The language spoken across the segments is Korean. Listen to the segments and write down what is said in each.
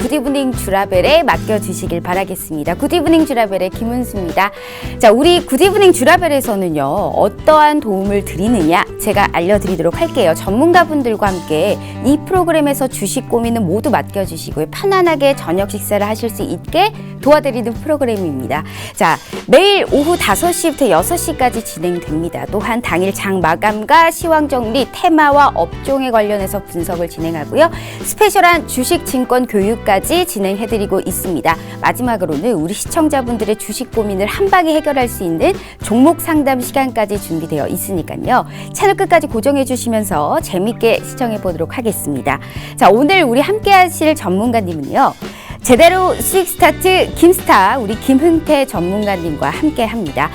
굿이브닝 주라벨에 맡겨주시길 바라겠습니다. 굿이브닝 주라벨의 김은수입니다. 자, 우리 굿이브닝 주라벨에서는요, 어떠한 도움을 드리느냐 제가 알려드리도록 할게요. 전문가분들과 함께 이 프로그램에서 주식 고민은 모두 맡겨주시고요. 편안하게 저녁 식사를 하실 수 있게 도와드리는 프로그램입니다. 자, 매일 오후 5시부터 6시까지 진행됩니다. 또한 당일 장 마감과 시황 정리, 테마와 업종에 관련해서 분석을 진행하고요. 스페셜한 주식 증권 교육까지 진행해드리고 있습니다. 마지막으로는 우리 시청자분들의 주식 고민을 한 방에 해결할 수 있는 종목 상담 시간까지 준비되어 있으니까요. 채널 끝까지 고정해 주시면서 재밌게 시청해 보도록 하겠습니다. 자, 오늘 우리 함께 하실 전문가님은요. 제대로 수익 스타트 김스타 우리 김흥태 전문가님과 함께 합니다.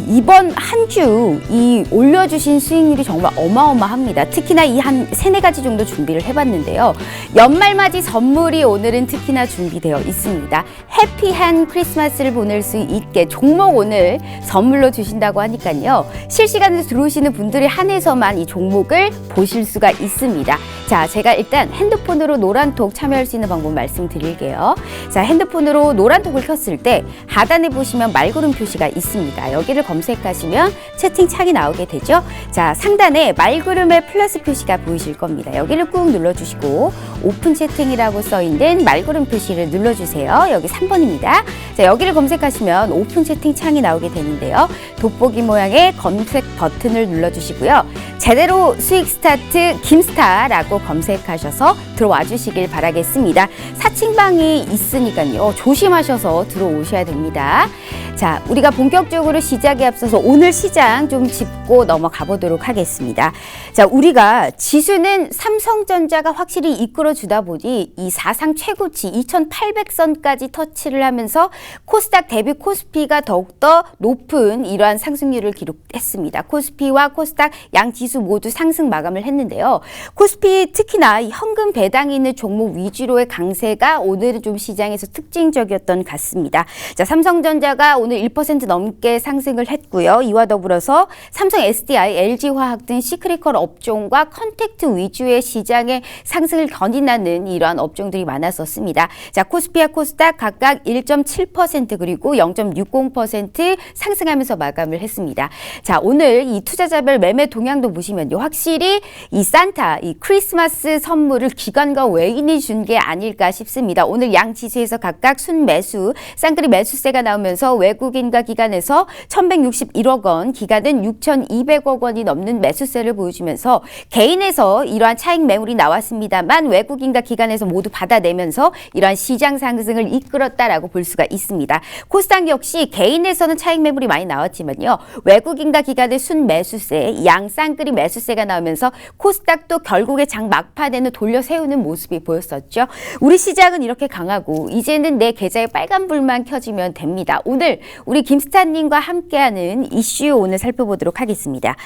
이번 한 주 이 올려주신 수익률이 정말 어마어마합니다. 특히나 이 한 3-4가지 정도 준비를 해봤는데요. 연말맞이 선물이 오늘은 특히나 준비되어 있습니다. 해피한 크리스마스를 보낼 수 있게 종목 오늘 선물로 주신다고 하니까요. 실시간으로 들어오시는 분들이 한해서만 이 종목을 보실 수가 있습니다. 자, 제가 일단 핸드폰으로 노란톡 참여할 수 있는 방법 말씀드릴게요. 자, 핸드폰으로 노란톡을 켰을 때 하단에 보시면 말구름 표시가 있습니다. 여기를 검색하시면 채팅창이 나오게 되죠. 자, 상단에 말구름의 플러스 표시가 보이실 겁니다. 여기를 꾹 눌러주시고 오픈 채팅이라고 써있는 말구름 표시를 눌러주세요. 여기 3번입니다. 자, 여기를 검색하시면 오픈 채팅창이 나오게 되는데요. 돋보기 모양의 검색 버튼을 눌러주시고요. 제대로 수익 스타트 김스타라고 검색하셔서 들어와 주시길 바라겠습니다. 사칭방이 있으니까요. 조심하셔서 들어오셔야 됩니다. 자, 우리가 본격적으로 시작에 앞서서 오늘 시장 좀 짚고 넘어가 보도록 하겠습니다. 자, 우리가 지수는 삼성전자가 확실히 이끌어주다 보니 이 사상 최고치 2800선까지 터치를 하면서 코스닥 대비 코스피가 더욱더 높은 이러한 상승률을 기록했습니다. 코스피와 코스닥 양 지수 모두 상승 마감을 했는데요. 코스피 특히나 현금 배당이 있는 종목 위주로의 강세가 오늘은 좀 시장에서 특징적이었던 것 같습니다. 자, 삼성전자가 오늘 1% 넘게 상승을 했고요. 이와 더불어서 삼성 SDI, LG화학 등 시크릿컬 업종과 컨택트 위주의 시장의 상승을 견인하는 이러한 업종들이 많았었습니다. 자, 코스피와 코스닥 각각 1.7% 그리고 0.60% 상승하면서 마감을 했습니다. 자, 오늘 이 투자자별 매매 동향도 보시면요. 확실히 이 산타, 이 크리스마스 선물을 기관과 외인이 준 게 아닐까 싶습니다. 오늘 양 지수에서 각각 순매수, 쌍끌이 매수세가 나오면서 외국인과 기관에서 1161억 원, 기관은 6200억 원이 넘는 매수세를 보여주면서 개인에서 이러한 차익 매물이 나왔습니다만 외국인과 기관에서 모두 받아내면서 이러한 시장 상승을 이끌었다라고 볼 수가 있습니다. 코스닥 역시 개인에서는 차익 매물이 많이 나왔지만요. 외국인과 기관의 순매수세, 양 쌍끌이 매수세가 나오면서 코스닥도 결국에 장 막판에는 돌려 세우는 모습이 보였었죠. 우리 시장은 이렇게 강하고 이제는 내 계좌에 빨간불만 켜지면 됩니다. 오늘 우리 김스타님과 함께하는 이슈 오늘 살펴보도록 하겠습니다.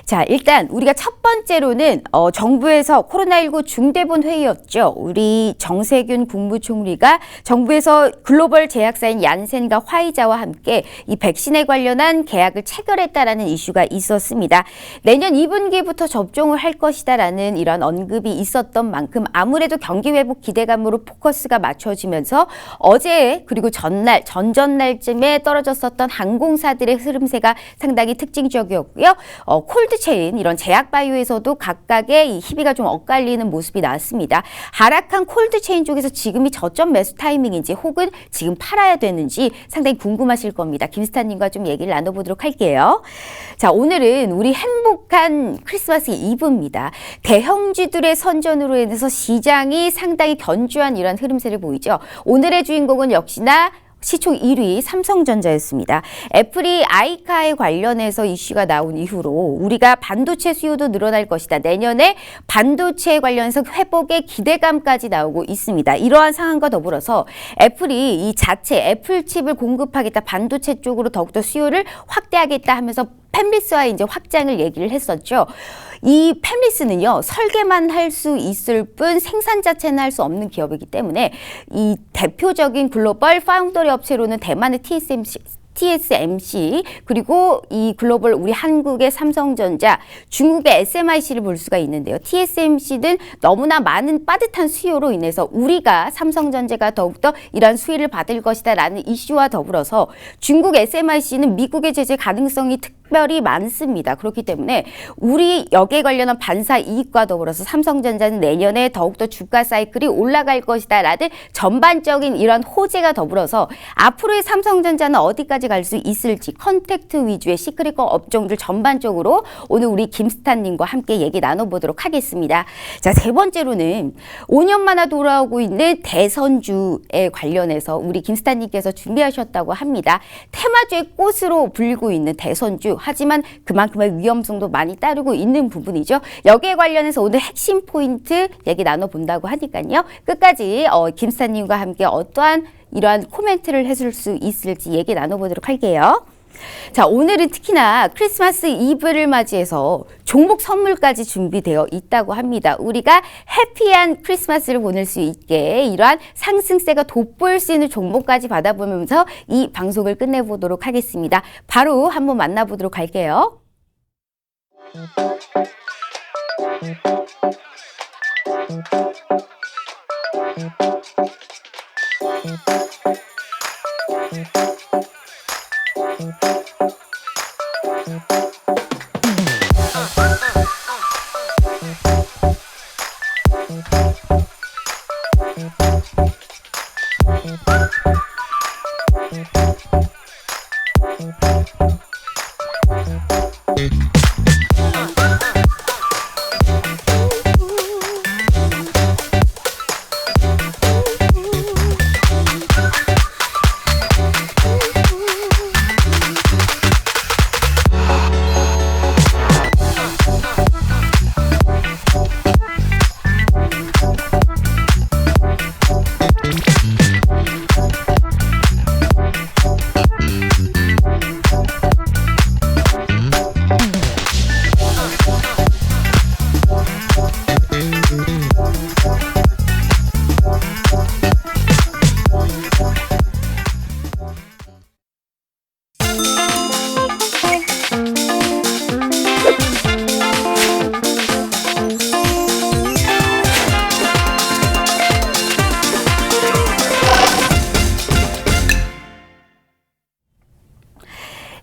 자, 일단 우리가 첫 번째로는 정부에서 코로나19 중대본 회의였죠. 우리 정세균 국무총리가 정부에서 글로벌 제약사인 얀센과 화이자와 함께 이 백신에 관련한 계약을 체결했다라는 이슈가 있었습니다. 내년 2분기부터 접종을 할 것이다라는 이런 언급이 있었던 만큼 아무래도 경기 회복 기대감으로 포커스가 맞춰지면서 어제 그리고 전전날쯤에 떨어졌었던 항공사들의 흐름세가 상당히 특징적이었고요. 콜드체인 이런 제약바이오에서도 각각의 이 희비가 좀 엇갈리는 모습이 나왔습니다. 하락한 콜드체인 쪽에서 지금이 저점 매수 타이밍인지 혹은 지금 팔아야 되는지 상당히 궁금하실 겁니다. 김스타님과 좀 얘기를 나눠보도록 할게요. 자, 오늘은 우리 행복한 크리스마스 이브입니다. 대형주들의 선전으로 인해서 시장이 상당히 견주한 이런 흐름세를 보이죠. 오늘의 주인공은 역시나 시총 1위 삼성전자였습니다. 애플이 아이카에 관련해서 이슈가 나온 이후로 우리가 반도체 수요도 늘어날 것이다. 내년에 반도체에 관련해서 회복의 기대감까지 나오고 있습니다. 이러한 상황과 더불어서 애플이 이 자체 애플칩을 공급하겠다. 반도체 쪽으로 더욱더 수요를 확대하겠다 하면서 팹리스와 이제 확장을 얘기를 했었죠. 이 팹리스는요, 설계만 할 수 있을 뿐 생산 자체는 할 수 없는 기업이기 때문에 이 대표적인 글로벌 파운더리 업체로는 대만의 TSMC TSMC, 그리고 이 글로벌 우리 한국의 삼성전자, 중국의 SMIC를 볼 수가 있는데요. TSMC는 너무나 많은 빠듯한 수요로 인해서 우리가 삼성전자가 더욱더 이러한 수혜를 받을 것이다라는 이슈와 더불어서 중국 SMIC는 미국의 제재 가능성이 특별히 많습니다. 그렇기 때문에 우리 여기에 관련한 반사 이익과 더불어서 삼성전자는 내년에 더욱더 주가 사이클이 올라갈 것이다라는 전반적인 이런 호재가 더불어서 앞으로의 삼성전자는 어디까지 갈 수 있을지 컨택트 위주의 시크릿과 업종들 전반적으로 오늘 우리 김스타님과 함께 얘기 나눠보도록 하겠습니다. 자, 세 번째로는 5년 만에 돌아오고 있는 대선주에 관련해서 우리 김스타님께서 준비하셨다고 합니다. 테마주의 꽃으로 불리고 있는 대선주, 하지만 그만큼의 위험성도 많이 따르고 있는 부분이죠. 여기에 관련해서 오늘 핵심 포인트 얘기 나눠본다고 하니까요. 끝까지 김스타님과 함께 어떠한 이러한 코멘트를 해줄 수 있을지 얘기 나눠보도록 할게요. 자, 오늘은 특히나 크리스마스 이브를 맞이해서 종목 선물까지 준비되어 있다고 합니다. 우리가 해피한 크리스마스를 보낼 수 있게 이러한 상승세가 돋보일 수 있는 종목까지 받아보면서 이 방송을 끝내보도록 하겠습니다. 바로 한번 만나보도록 할게요.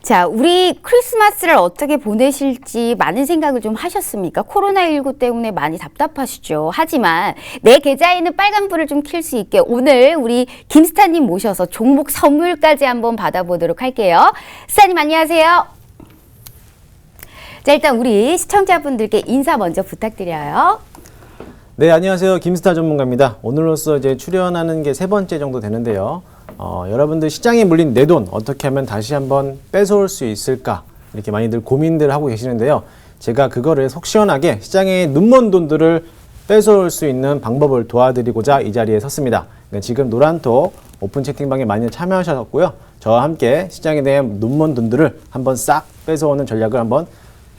자, 우리 크리스마스를 어떻게 보내실지 많은 생각을 좀 하셨습니까? 코로나19 때문에 많이 답답하시죠. 하지만 내 계좌에는 빨간불을 좀 켤 수 있게 오늘 우리 김스타님 모셔서 종목 선물까지 한번 받아보도록 할게요. 스타님 안녕하세요. 자, 일단 우리 시청자분들께 인사 먼저 부탁드려요. 네, 안녕하세요. 김스타 전문가입니다. 오늘로써 이제 출연하는 게 세 번째 정도 되는데요. 여러분들 시장에 물린 내 돈 어떻게 하면 다시 한번 뺏어올 수 있을까? 이렇게 많이들 고민들 하고 계시는데요. 제가 그거를 속 시원하게 시장에 눈먼 돈들을 뺏어올 수 있는 방법을 도와드리고자 이 자리에 섰습니다. 지금 노란톡 오픈 채팅방에 많이 참여하셨고요. 저와 함께 시장에 대한 눈먼 돈들을 한번 싹 뺏어오는 전략을 한번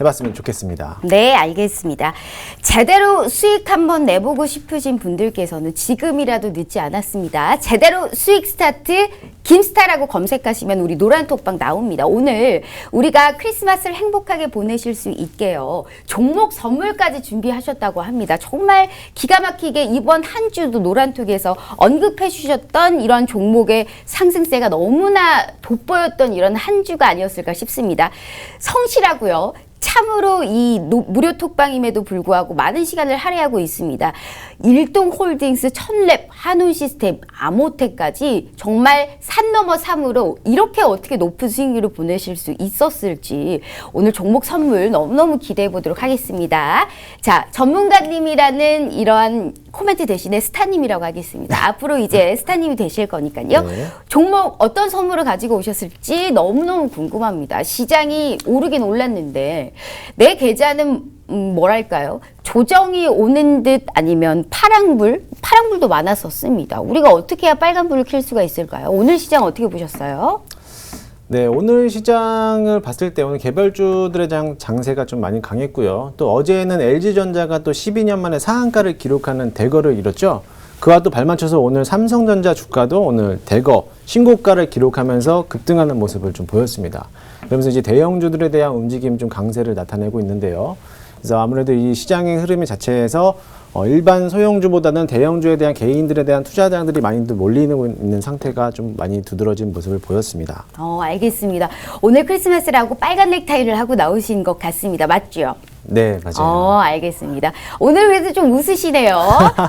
해봤으면 좋겠습니다. 네, 알겠습니다. 제대로 수익 한번 내보고 싶으신 분들께서는 지금이라도 늦지 않았습니다. 제대로 수익 스타트 김스타라고 검색하시면 우리 노란톡방 나옵니다. 오늘 우리가 크리스마스를 행복하게 보내실 수 있게요. 종목 선물까지 준비하셨다고 합니다. 정말 기가 막히게 이번 한 주도 노란톡에서 언급해 주셨던 이런 종목의 상승세가 너무나 돋보였던 이런 한 주가 아니었을까 싶습니다. 성실하고요. 참으로 이 무료 톡방임에도 불구하고 많은 시간을 할애하고 있습니다. 일동홀딩스, 천랩, 한운시스템, 아모텍까지 정말 산 넘어 삼으로 이렇게 어떻게 높은 수익률을 보내실 수 있었을지 오늘 종목 선물 너무너무 기대해 보도록 하겠습니다. 자, 전문가님이라는 이러한 코멘트 대신에 스타님이라고 하겠습니다. 앞으로 이제 스타님이 되실 거니까요. 네. 종목 어떤 선물을 가지고 오셨을지 너무너무 궁금합니다. 시장이 오르긴 올랐는데 내 계좌는 뭐랄까요? 조정이 오는 듯 아니면 파랑불도 많았었습니다. 우리가 어떻게 해야 빨간불을 켤 수가 있을까요? 오늘 시장 어떻게 보셨어요? 네, 오늘 시장을 봤을 때 오늘 개별주들의 장세가 좀 많이 강했고요. 또 어제는 LG전자가 또 12년 만에 상한가를 기록하는 대거를 이뤘죠. 그와 또 발맞춰서 오늘 삼성전자 주가도 오늘 대거 신고가를 기록하면서 급등하는 모습을 좀 보였습니다. 그러면서 이제 대형주들에 대한 움직임 좀 강세를 나타내고 있는데요. 그래서 아무래도 이 시장의 흐름 자체에서 일반 소형주보다는 대형주에 대한 개인들에 대한 투자자들이 많이 몰리고 있는 상태가 좀 많이 두드러진 모습을 보였습니다. 알겠습니다. 오늘 크리스마스라고 빨간 넥타이를 하고 나오신 것 같습니다. 맞죠? 네, 맞아요. 알겠습니다. 오늘 그래도 좀 웃으시네요.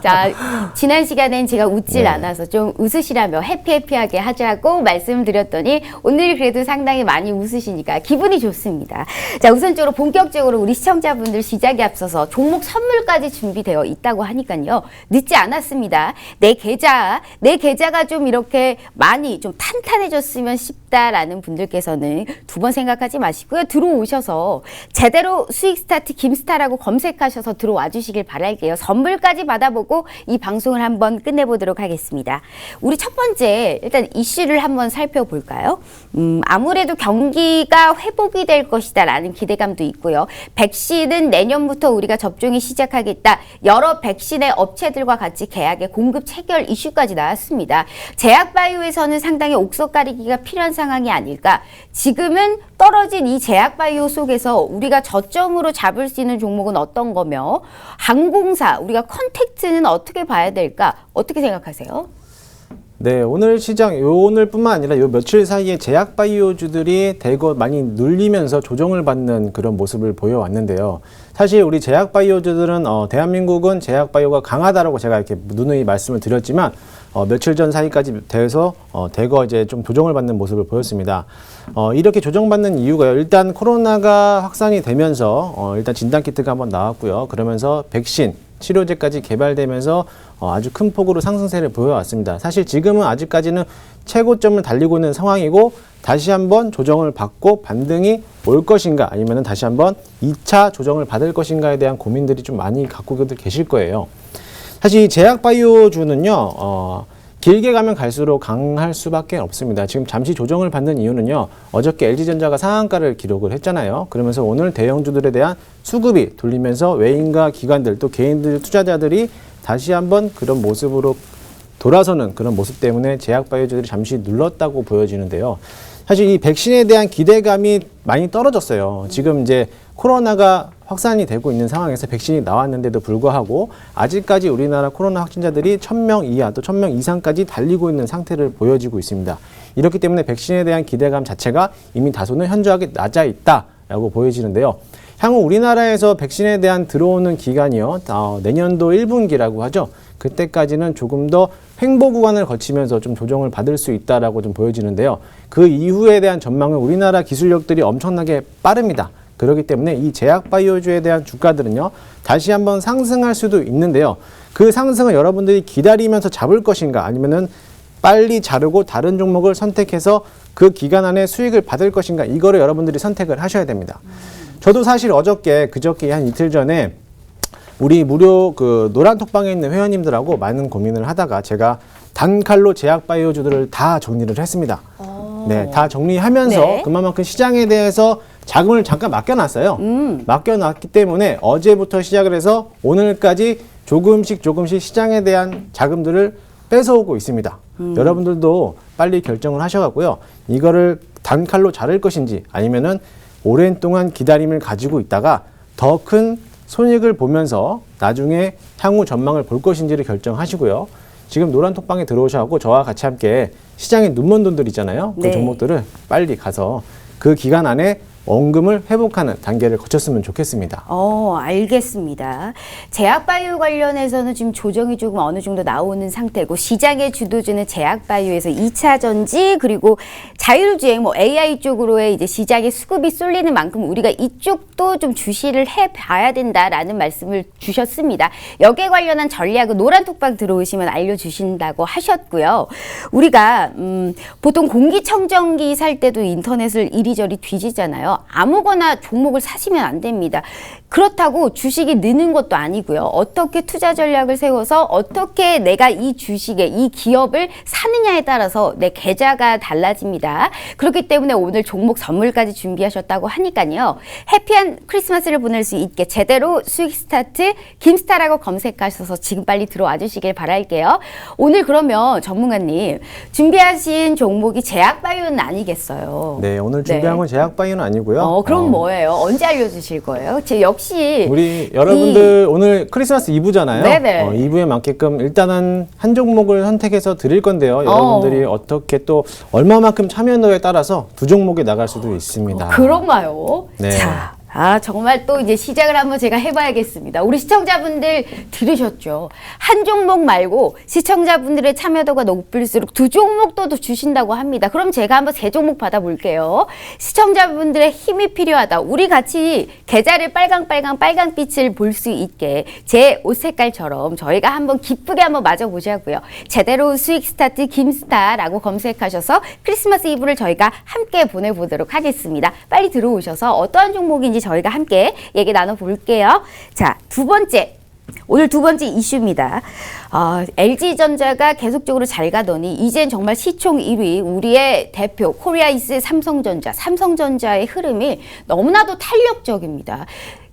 자, 지난 시간엔 제가 웃질 네. 않아서 좀 웃으시라며 해피해피하게 하자고 말씀드렸더니 오늘 그래도 상당히 많이 웃으시니까 기분이 좋습니다. 자, 우선적으로 본격적으로 우리 시청자분들 시작에 앞서서 종목 선물까지 준비되어 있다고 하니까요. 늦지 않았습니다. 내 계좌가 좀 이렇게 많이 좀 탄탄해졌으면 싶다라는 분들께서는 두 번 생각하지 마시고요. 들어오셔서 제대로 수익 스타트 김스타라고 검색하셔서 들어와 주시길 바랄게요. 선물까지 받아보고 이 방송을 한번 끝내보도록 하겠습니다. 우리 첫 번째 일단 이슈를 한번 살펴볼까요? 아무래도 경기가 회복이 될 것이다 라는 기대감도 있고요. 백신은 내년부터 우리가 접종이 시작하겠다. 여러 백신의 업체들과 같이 계약의 공급 체결 이슈까지 나왔습니다. 제약바이오에서는 상당히 옥석 가리기가 필요한 상황이 아닐까. 지금은 떨어진 이 제약바이오 속에서 우리가 저점으로 잡을 수 있는 종목은 어떤 거며 항공사, 우리가 컨택트는 어떻게 봐야 될까? 어떻게 생각하세요? 네, 오늘 시장, 오늘뿐만 아니라 요 며칠 사이에 제약바이오주들이 대거 많이 눌리면서 조정을 받는 그런 모습을 보여왔는데요. 사실 우리 제약바이오주들은 대한민국은 제약바이오가 강하다라고 제가 이렇게 누누이 말씀을 드렸지만 며칠 전 사이까지 돼서 대거 이제 좀 조정을 받는 모습을 보였습니다. 이렇게 조정받는 이유가요. 일단 코로나가 확산이 되면서 일단 진단키트가 한번 나왔고요. 그러면서 백신, 치료제까지 개발되면서 아주 큰 폭으로 상승세를 보여왔습니다. 사실 지금은 아직까지는 최고점을 달리고 있는 상황이고 다시 한번 조정을 받고 반등이 올 것인가 아니면 다시 한번 2차 조정을 받을 것인가에 대한 고민들이 좀 많이 갖고 계실 거예요. 사실 이 제약바이오주는요, 길게 가면 갈수록 강할 수밖에 없습니다. 지금 잠시 조정을 받는 이유는요, 어저께 LG전자가 상한가를 기록을 했잖아요. 그러면서 오늘 대형주들에 대한 수급이 돌리면서 외인과 기관들 또 개인들 투자자들이 다시 한번 그런 모습으로 돌아서는 그런 모습 때문에 제약바이오주들이 잠시 눌렀다고 보여지는데요. 사실 이 백신에 대한 기대감이 많이 떨어졌어요. 지금 이제 코로나가 확산이 되고 있는 상황에서 백신이 나왔는데도 불구하고 아직까지 우리나라 코로나 확진자들이 1000명 이하 또 1000명 이상까지 달리고 있는 상태를 보여지고 있습니다. 이렇기 때문에 백신에 대한 기대감 자체가 이미 다소는 현저하게 낮아 있다라고 보여지는데요. 향후 우리나라에서 백신에 대한 들어오는 기간이요. 내년도 1분기라고 하죠. 그때까지는 조금 더 횡보 구간을 거치면서 좀 조정을 받을 수 있다라고 좀 보여지는데요. 그 이후에 대한 전망은 우리나라 기술력들이 엄청나게 빠릅니다. 그렇기 때문에 이 제약바이오주에 대한 주가들은요, 다시 한번 상승할 수도 있는데요. 그 상승을 여러분들이 기다리면서 잡을 것인가 아니면은 빨리 자르고 다른 종목을 선택해서 그 기간 안에 수익을 받을 것인가 이거를 여러분들이 선택을 하셔야 됩니다. 저도 사실 그저께 한 이틀 전에 우리 무료 그 노란톡방에 있는 회원님들하고 많은 고민을 하다가 제가 단칼로 제약바이오주들을 다 정리를 했습니다. 네, 다 정리하면서 네. 그만큼 시장에 대해서 자금을 잠깐 맡겨놨어요. 맡겨놨기 때문에 어제부터 시작을 해서 오늘까지 조금씩 시장에 대한 자금들을 뺏어오고 있습니다. 여러분들도 빨리 결정을 하셔갖고요. 이거를 단칼로 자를 것인지 아니면은 오랜 동안 기다림을 가지고 있다가 더 큰 손익을 보면서 나중에 향후 전망을 볼 것인지를 결정하시고요. 지금 노란톡방에 들어오셔서 저와 같이 함께 시장에 눈먼 돈들 있잖아요. 그 네. 종목들을 빨리 가서 그 기간 안에 원금을 회복하는 단계를 거쳤으면 좋겠습니다. 알겠습니다. 제약바이오 관련해서는 지금 조정이 조금 어느 정도 나오는 상태고 시장의 주도주는 제약바이오에서 2차 전지 그리고 자율주행 AI 쪽으로의 이제 시장의 수급이 쏠리는 만큼 우리가 이쪽도 좀 주시를 해봐야 된다라는 말씀을 주셨습니다. 여기에 관련한 전략은 노란톡방 들어오시면 알려주신다고 하셨고요. 우리가 보통 공기청정기 살 때도 인터넷을 이리저리 뒤지잖아요. 보면요. 아무거나 종목을 사시면 안 됩니다. 그렇다고 주식이 느는 것도 아니고요. 어떻게 투자 전략을 세워서 어떻게 내가 이 주식에 이 기업을 사느냐에 따라서 내 계좌가 달라집니다. 그렇기 때문에 오늘 종목 선물까지 준비하셨다고 하니까요. 해피한 크리스마스를 보낼 수 있게 제대로 수익 스타트 김스타라고 검색하셔서 지금 빨리 들어와 주시길 바랄게요. 오늘 그러면 전문가님 준비하신 종목이 제약바이오는 아니겠어요? 네, 오늘 준비한 건 제약바이오는 아니고요. 그럼 뭐예요? 언제 알려주실 거예요? 역시 우리 여러분들 오늘 크리스마스 이브잖아요. 네네. 이브에 맞게끔 일단은 한 종목을 선택해서 드릴 건데요. 여러분들이 어떻게 또 얼마만큼 참여도에 따라서 두 종목에 나갈 수도 있습니다. 그런가요? 네. 자. 정말 또 이제 시작을 한번 제가 해봐야겠습니다. 우리 시청자분들 들으셨죠? 한 종목 말고 시청자분들의 참여도가 높을수록 두 종목도 주신다고 합니다. 그럼 제가 한번 세 종목 받아볼게요. 시청자분들의 힘이 필요하다. 우리 같이 계좌를 빨강빛을 볼 수 있게 제 옷 색깔처럼 저희가 한번 기쁘게 한번 맞아보자고요. 제대로 수익 스타트 김스타라고 검색하셔서 크리스마스 이브를 저희가 함께 보내보도록 하겠습니다. 빨리 들어오셔서 어떠한 종목인지 저희가 함께 얘기 나눠볼게요. 자, 오늘 두 번째 이슈입니다. LG전자가 계속적으로 잘 가더니 이젠 정말 시총 1위 우리의 대표 코리아이스 삼성전자의 흐름이 너무나도 탄력적입니다.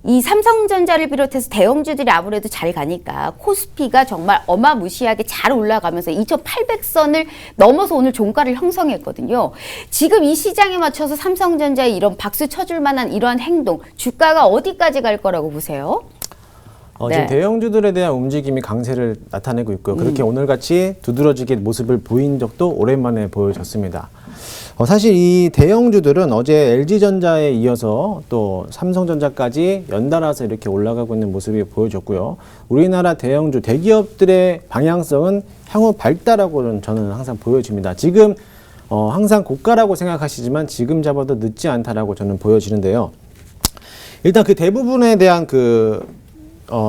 이 삼성전자를 비롯해서 대형주들이 아무래도 잘 가니까 코스피가 정말 어마무시하게 잘 올라가면서 2,800선을 넘어서 오늘 종가를 형성했거든요. 지금 이 시장에 맞춰서 삼성전자의 이런 박수 쳐줄 만한 이러한 행동, 주가가 어디까지 갈 거라고 보세요? 지금 대형주들에 대한 움직임이 강세를 나타내고 있고요. 그렇게 오늘같이 두드러지게 모습을 보인 적도 오랜만에 보여졌습니다. 사실 이 대형주들은 어제 LG전자에 이어서 또 삼성전자까지 연달아서 이렇게 올라가고 있는 모습이 보여졌고요. 우리나라 대형주, 대기업들의 방향성은 향후 밝다라고 저는 항상 보여집니다. 지금 항상 고가라고 생각하시지만 지금 잡아도 늦지 않다라고 저는 보여지는데요. 일단 그 대부분에 대한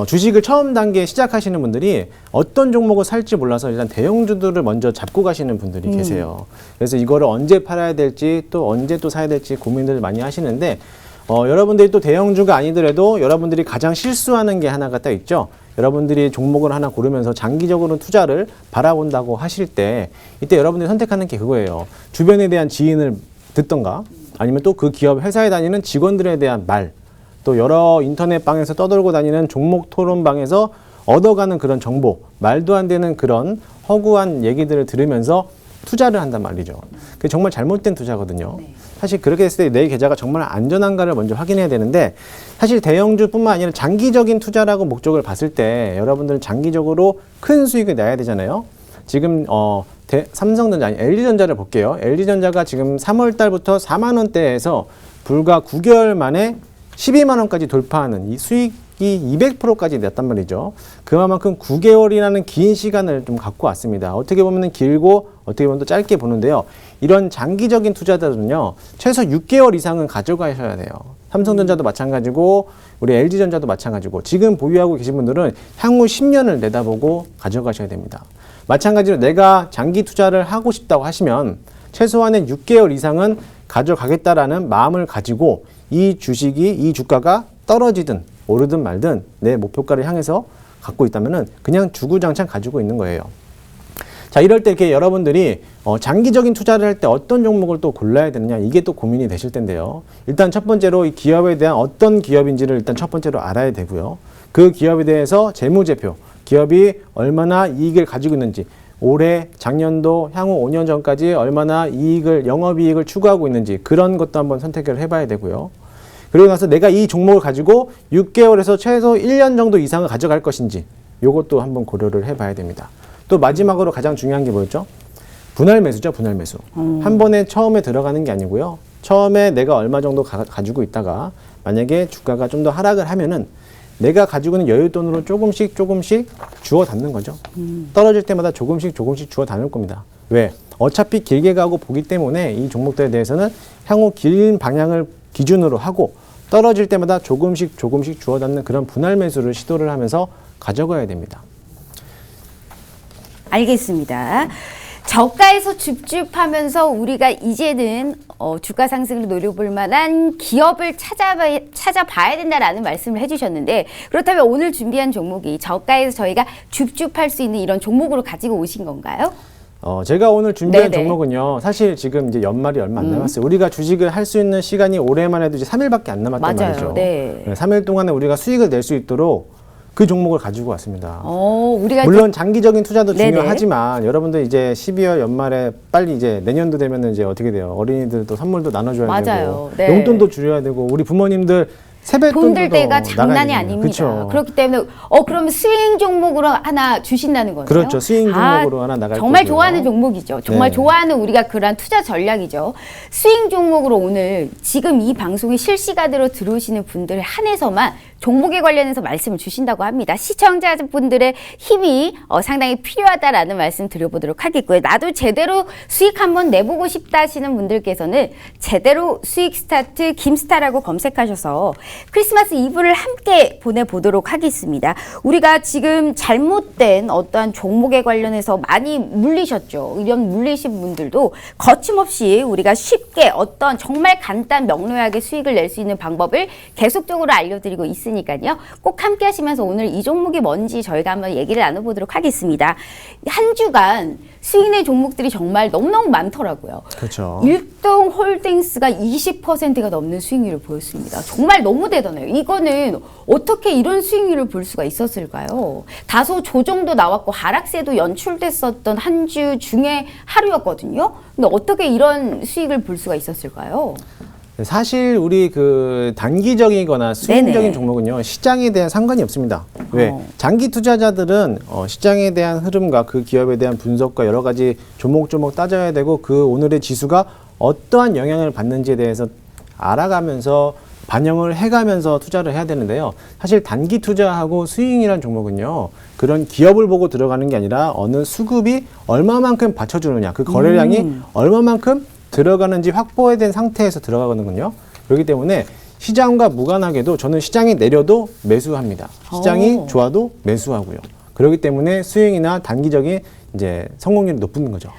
주식을 처음 단계 시작하시는 분들이 어떤 종목을 살지 몰라서 일단 대형주들을 먼저 잡고 가시는 분들이 계세요. 그래서 이거를 언제 팔아야 될지 또 언제 또 사야 될지 고민들 많이 하시는데 여러분들이 또 대형주가 아니더라도 여러분들이 가장 실수하는 게 하나가 딱 있죠. 여러분들이 종목을 하나 고르면서 장기적으로 투자를 바라본다고 하실 때 이때 여러분들이 선택하는 게 그거예요. 주변에 대한 지인을 듣던가 아니면 또 그 기업 회사에 다니는 직원들에 대한 말, 또 여러 인터넷방에서 떠돌고 다니는 종목 토론방에서 얻어가는 그런 정보, 말도 안 되는 그런 허구한 얘기들을 들으면서 투자를 한단 말이죠. 그게 정말 잘못된 투자거든요. 사실 그렇게 했을 때 내 계좌가 정말 안전한가를 먼저 확인해야 되는데 사실 대형주뿐만 아니라 장기적인 투자라고 목적을 봤을 때 여러분들은 장기적으로 큰 수익을 내야 되잖아요. 지금 삼성전자 아니 LG전자를 볼게요. LG전자가 지금 3월 달부터 4만 원대에서 불과 9개월 만에 12만 원까지 돌파하는 이 수익이 200%까지 냈단 말이죠. 그만큼 9개월이라는 긴 시간을 좀 갖고 왔습니다. 어떻게 보면 길고 어떻게 보면 또 짧게 보는데요. 이런 장기적인 투자자들은요. 최소 6개월 이상은 가져가셔야 돼요. 삼성전자도 마찬가지고 우리 LG전자도 마찬가지고 지금 보유하고 계신 분들은 향후 10년을 내다보고 가져가셔야 됩니다. 마찬가지로 내가 장기 투자를 하고 싶다고 하시면 최소한의 6개월 이상은 가져가겠다라는 마음을 가지고 이 주가가 떨어지든 오르든 말든 내 목표가를 향해서 갖고 있다면은 그냥 주구장창 가지고 있는 거예요. 자, 이럴 때 이렇게 여러분들이 장기적인 투자를 할 때 어떤 종목을 또 골라야 되느냐 이게 또 고민이 되실 텐데요. 일단 첫 번째로 이 기업에 대한 어떤 기업인지를 일단 첫 번째로 알아야 되고요. 그 기업에 대해서 재무제표, 기업이 얼마나 이익을 가지고 있는지 올해, 작년도, 향후 5년 전까지 얼마나 영업이익을 추구하고 있는지 그런 것도 한번 선택을 해봐야 되고요. 그리고 나서 내가 이 종목을 가지고 6개월에서 최소 1년 정도 이상을 가져갈 것인지 이것도 한번 고려를 해봐야 됩니다. 또 마지막으로 가장 중요한 게 뭐였죠? 분할 매수죠, 분할 매수. 한 번에 처음에 들어가는 게 아니고요. 처음에 내가 얼마 정도 가지고 있다가 만약에 주가가 좀 더 하락을 하면은 내가 가지고 있는 여윳돈으로 조금씩 주워 담는 거죠. 떨어질 때마다 조금씩 주워 담을 겁니다. 왜? 어차피 길게 가고 보기 때문에 이 종목들에 대해서는 향후 긴 방향을 기준으로 하고 떨어질 때마다 조금씩 주워 담는 그런 분할 매수를 시도를 하면서 가져가야 됩니다. 알겠습니다. 저가에서 줍줍하면서 우리가 이제는 주가 상승을 노려볼 만한 기업을 찾아봐야 된다라는 말씀을 해주셨는데, 그렇다면 오늘 준비한 종목이 저가에서 저희가 줍줍할 수 있는 이런 종목으로 가지고 오신 건가요? 제가 오늘 준비한 네네. 종목은요. 사실 지금 이제 연말이 얼마 안 남았어요. 우리가 주식을 할 수 있는 시간이 올해만 해도 이제 3일밖에 안 남았단 맞아요. 말이죠. 네. 3일 동안에 우리가 수익을 낼 수 있도록 그 종목을 가지고 왔습니다. 우리가 물론 장기적인 투자도 네네. 중요하지만 여러분들 이제 12월 연말에 빨리 이제 내년도 되면은 이제 어떻게 돼요? 어린이들도 선물도 나눠줘야 맞아요. 되고 네. 용돈도 줄여야 되고 우리 부모님들 세뱃돈도 돈 들 때가 장난이 아닙니다. 그렇죠. 그렇기 때문에 그러면 스윙 종목으로 하나 주신다는 거네요. 그렇죠. 스윙 종목으로 하나 나갈 정말 거고요. 좋아하는 종목이죠. 정말 네. 좋아하는 우리가 그러한 투자 전략이죠. 스윙 종목으로 오늘 지금 이 방송에 실시간으로 들어오시는 분들에 한해서만 종목에 관련해서 말씀을 주신다고 합니다. 시청자분들의 힘이 상당히 필요하다라는 말씀 드려보도록 하겠고요. 나도 제대로 수익 한번 내보고 싶다 하시는 분들께서는 제대로 수익 스타트 김스타라고 검색하셔서 크리스마스 이브를 함께 보내보도록 하겠습니다. 우리가 지금 잘못된 어떠한 종목에 관련해서 많이 물리셨죠. 이런 물리신 분들도 거침없이 우리가 쉽게 어떤 정말 간단 명료하게 수익을 낼 수 있는 방법을 계속적으로 알려드리고 있으니까요. 꼭 함께 하시면서 오늘 이 종목이 뭔지 저희가 한번 얘기를 나눠보도록 하겠습니다. 한 주간 수익의 종목들이 정말 너무너무 많더라고요. 그렇죠. 일동 홀딩스가 20%가 넘는 수익률을 보였습니다. 정말 너무 대단해요. 이거는 어떻게 이런 수익률을 볼 수가 있었을까요? 다소 조정도 나왔고 하락세도 연출됐었던 한 주 중에 하루였거든요. 근데 어떻게 이런 수익을 볼 수가 있었을까요? 사실 우리 그 단기적이거나 수익적인 네네. 종목은요 시장에 대한 상관이 없습니다. 왜? 장기 투자자들은 시장에 대한 흐름과 그 기업에 대한 분석과 여러 가지 조목조목 따져야 되고 그 오늘의 지수가 어떠한 영향을 받는지에 대해서 알아가면서 반영을 해가면서 투자를 해야 되는데요. 사실 단기 투자하고 스윙이라는 종목은요. 그런 기업을 보고 들어가는 게 아니라 어느 수급이 얼마만큼 받쳐주느냐, 그 거래량이 얼마만큼 들어가는지 확보에 된 상태에서 들어가거든요. 그렇기 때문에 시장과 무관하게도 저는 시장이 내려도 매수합니다. 시장이 좋아도 매수하고요. 그렇기 때문에 스윙이나 단기적인 이제 성공률이 높은 거죠.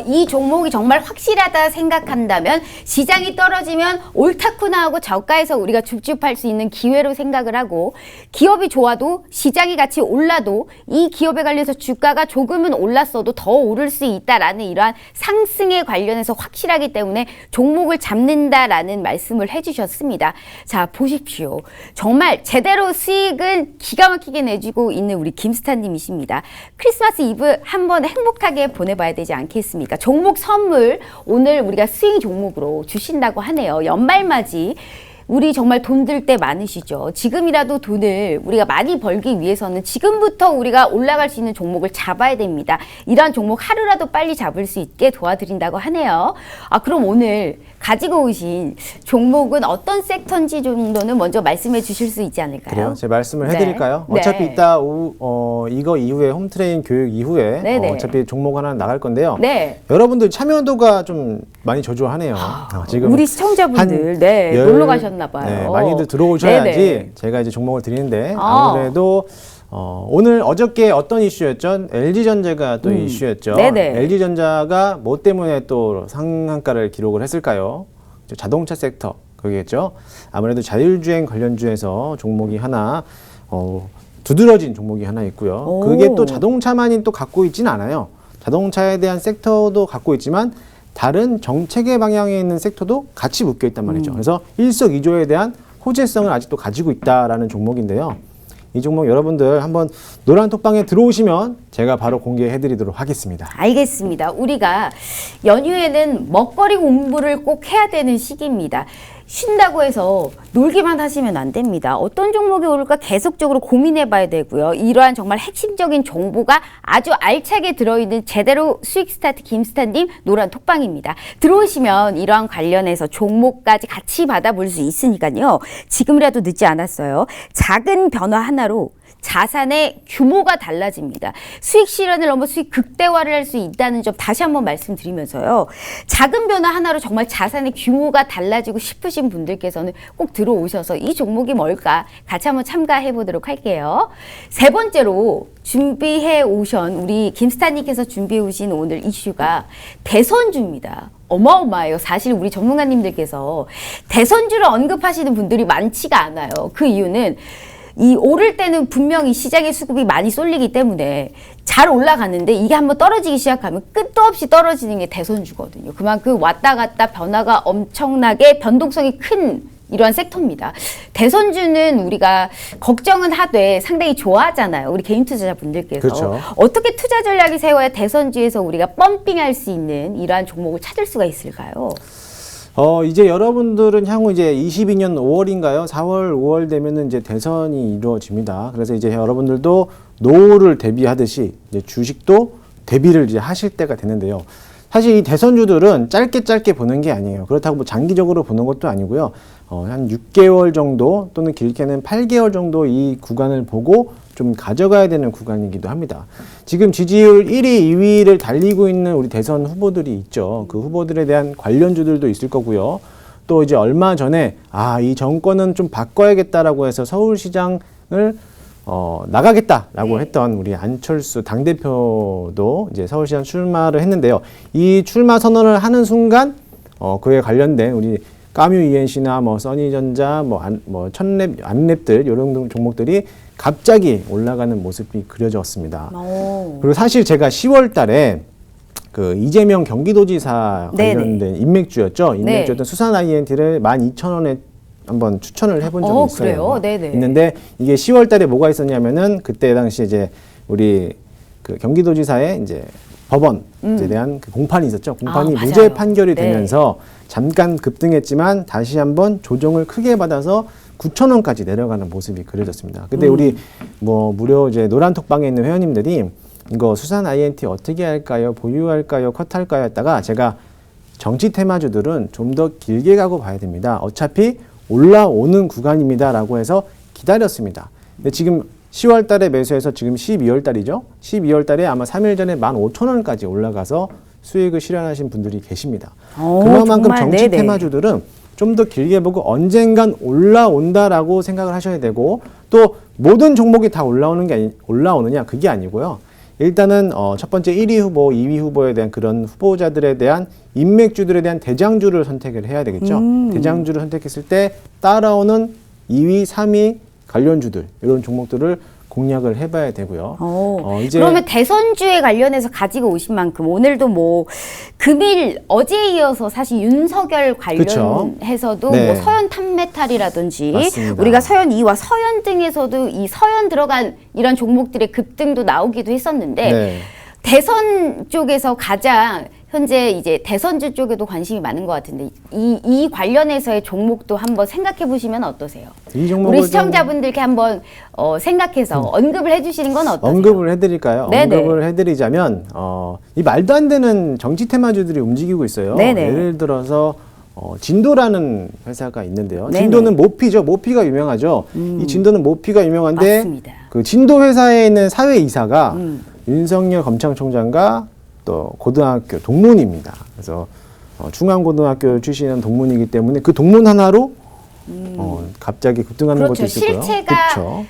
이 종목이 정말 확실하다 생각한다면 시장이 떨어지면 옳다구나 하고 저가에서 우리가 줍줍할 수 있는 기회로 생각을 하고, 기업이 좋아도 시장이 같이 올라도 이 기업에 관련해서 주가가 조금은 올랐어도 더 오를 수 있다라는 이러한 상승에 관련해서 확실하기 때문에 종목을 잡는다라는 말씀을 해주셨습니다. 자, 보십시오. 정말 제대로 수익은 기가 막히게 내주고 있는 우리 김스타님이십니다. 크리스마스 이브 한번 행복하게 보내봐야 되지 않겠습니까? 종목 선물 오늘 우리가 스윙 종목으로 주신다고 하네요. 연말맞이 우리 정말 돈 들 때 많으시죠. 지금이라도 돈을 우리가 많이 벌기 위해서는 지금부터 우리가 올라갈 수 있는 종목을 잡아야 됩니다. 이러한 종목 하루라도 빨리 잡을 수 있게 도와드린다고 하네요. 그럼 오늘 가지고 오신 종목은 어떤 섹터인지 정도는 먼저 말씀해 주실 수 있지 않을까요? 그래요? 제가 말씀을 네. 해드릴까요? 네. 어차피 이따 이거 이후에 홈트레인 교육 이후에 네네. 어차피 종목 하나 나갈 건데요. 네. 여러분들 참여도가 좀 많이 저조하네요. 지금 우리 시청자분들 한 놀러 가셨나 봐요. 네, 많이들 들어오셔야지 네네. 제가 이제 종목을 드리는데 아무래도 오늘 어저께 어떤 이슈였죠? LG전자가 또 이슈였죠. 네네. LG전자가 뭐 때문에 또 상한가를 기록을 했을까요? 자동차 섹터 그겠죠. 아무래도 자율주행 관련주에서 종목이 하나 두드러진 종목이 하나 있고요. 그게 또 자동차만이 또 갖고 있지는 않아요. 자동차에 대한 섹터도 갖고 있지만 다른 정책의 방향에 있는 섹터도 같이 묶여 있단 말이죠. 그래서 일석이조에 대한 호재성을 아직도 가지고 있다라는 종목인데요. 이 종목 여러분들 한번 노란 톡방에 들어오시면 제가 바로 공개해드리도록 하겠습니다. 알겠습니다. 우리가 연휴에는 먹거리 공부를 꼭 해야 되는 시기입니다. 쉰다고 해서 놀기만 하시면 안 됩니다. 어떤 종목이 오를까 계속적으로 고민해 봐야 되고요. 이러한 정말 핵심적인 정보가 아주 알차게 들어있는 제대로 수익 스타트 김스타님 노란 톡방입니다. 들어오시면 이러한 관련해서 종목까지 같이 받아볼 수 있으니까요. 지금이라도 늦지 않았어요. 작은 변화 하나로 자산의 규모가 달라집니다. 수익 실현을 넘어 수익 극대화를 할 수 있다는 점 다시 한번 말씀드리면서요. 작은 변화 하나로 정말 자산의 규모가 달라지고 싶으신 분들께서는 꼭 들어오셔서 이 종목이 뭘까 같이 한번 참가해 보도록 할게요. 세 번째로 준비해 오신 우리 김스타님께서 준비해 오신 오늘 이슈가 대선주입니다. 어마어마해요. 사실 우리 전문가님들께서 대선주를 언급하시는 분들이 많지가 않아요. 그 이유는 이 오를 때는 분명히 시장의 수급이 많이 쏠리기 때문에 잘 올라갔는데 이게 한번 떨어지기 시작하면 끝도 없이 떨어지는 게 대선주거든요. 그만큼 왔다 갔다 변화가 엄청나게 변동성이 큰 이러한 섹터입니다. 대선주는 우리가 걱정은 하되 상당히 좋아하잖아요. 우리 개인 투자자분들께서. 그렇죠. 어떻게 투자 전략을 세워야 대선주에서 우리가 펌핑할 수 있는 이러한 종목을 찾을 수가 있을까요? 이제 여러분들은 향후 이제 22년 5월인가요? 4월, 5월 되면은 이제 대선이 이루어집니다. 그래서 이제 여러분들도 노후를 대비하듯이 이제 주식도 대비를 이제 하실 때가 되는데요. 사실 이 대선주들은 짧게 보는 게 아니에요. 그렇다고 뭐 장기적으로 보는 것도 아니고요. 한 6개월 정도 또는 길게는 8개월 정도 이 구간을 보고 좀 가져가야 되는 구간이기도 합니다. 지금 지지율 1위, 2위를 달리고 있는 우리 대선 후보들이 있죠. 그 후보들에 대한 관련주들도 있을 거고요. 또 이제 얼마 전에 이 정권은 좀 바꿔야겠다라고 해서 서울시장을 나가겠다라고 했던 우리 안철수 당대표도 이제 서울시장 출마를 했는데요. 이 출마 선언을 하는 순간 그에 관련된 우리 까뮤 ENC나 뭐 써니전자, 천랩, 안랩들 이런 종목들이 갑자기 올라가는 모습이 그려졌습니다. 그리고 사실 제가 10월 달에 그 이재명 경기도지사 관련된 인맥주였죠. 인맥주였던 네. 수산 INT를 12,000원에 한번 추천을 해본 적이 있어요. 그래요? 네네. 있는데 이게 10월 달에 뭐가 있었냐면은 그때 당시 이제 우리 그 경기도지사의 이제 법원에 대한 그 공판이 있었죠. 공판이 맞아요. 무죄 판결이 네. 되면서 잠깐 급등했지만 다시 한번 조정을 크게 받아서 9,000원까지 내려가는 모습이 그려졌습니다. 근데 우리 뭐 무료 이제 노란톡방에 있는 회원님들이 이거 수산 INT 어떻게 할까요? 보유할까요? 컷할까요? 했다가 제가 정치 테마주들은 좀 더 길게 가고 봐야 됩니다. 어차피 올라오는 구간입니다라고 해서 기다렸습니다. 근데 지금 10월 달에 매수해서 지금 12월 달이죠. 12월 달에 아마 3일 전에 15,000원까지 올라가서 수익을 실현하신 분들이 계십니다. 그만큼 정말, 정치 네네. 테마주들은 좀 더 길게 보고 언젠간 올라온다라고 생각을 하셔야 되고 또 모든 종목이 다 올라오느냐 그게 아니고요. 일단은 첫 번째 1위 후보, 2위 후보에 대한 그런 후보자들에 대한 인맥주들에 대한 대장주를 선택을 해야 되겠죠. 대장주를 선택했을 때 따라오는 2위, 3위 관련주들 이런 종목들을 공략을 해봐야 되고요. 이제 그러면 대선주에 관련해서 가지고 오신 만큼 오늘도 뭐 금일 어제에 이어서 사실 윤석열 관련해서도 네. 뭐 서현 탑메탈이라든지 맞습니다. 우리가 서현 2와 서현 등에서도 이 서현 들어간 이런 종목들의 급등도 나오기도 했었는데 네. 대선 쪽에서 가장 현재 이제 대선주 쪽에도 관심이 많은 것 같은데 이 관련해서의 종목도 한번 생각해 보시면 어떠세요? 이 종목을 우리 시청자분들께 한번 생각해서 언급을 해주시는 건 어떠세요? 언급을 해드릴까요? 네네. 언급을 해드리자면 이 말도 안 되는 정치 테마주들이 움직이고 있어요. 네네. 예를 들어서 진도라는 회사가 있는데요. 네네. 진도는 모피죠. 모피가 유명하죠. 이 진도는 모피가 유명한데 맞습니다. 그 진도 회사에 있는 사회이사가 윤석열 검찰총장과 또 고등학교 동문입니다. 그래서 중앙고등학교 출신은 동문이기 때문에 그 동문 하나로 갑자기 급등하는 그렇죠. 것도 있을 거예요. 실체가 그렇죠.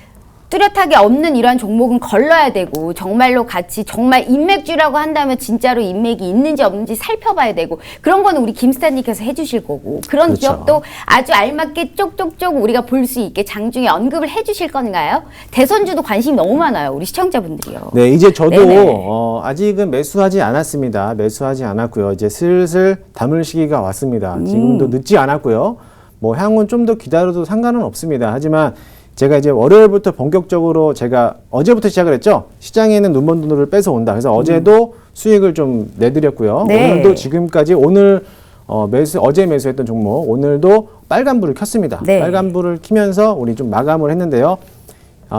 뚜렷하게 없는 이러한 종목은 걸러야 되고 정말로 같이 정말 인맥주라고 한다면 진짜로 인맥이 있는지 없는지 살펴봐야 되고 그런 거는 우리 김스타님께서 해주실 거고 그런 그렇죠. 기업도 아주 알맞게 쪽쪽쪽 우리가 볼 수 있게 장중에 언급을 해주실 건가요? 대선주도 관심이 너무 많아요. 우리 시청자분들이요. 네, 이제 저도 네네. 아직은 매수하지 않았습니다. 매수하지 않았고요. 이제 슬슬 담을 시기가 왔습니다. 지금도 늦지 않았고요. 뭐 향후는 좀 더 기다려도 상관은 없습니다. 하지만 제가 이제 월요일부터 본격적으로 제가 어제부터 시작을 했죠. 시장에 있는 눈먼 돈을 뺏어 온다. 그래서 어제도 수익을 좀 내드렸고요. 네. 오늘도 지금까지 오늘 어제 매수했던 종목 오늘도 빨간불을 켰습니다. 네. 빨간불을 켜면서 우리 좀 마감을 했는데요.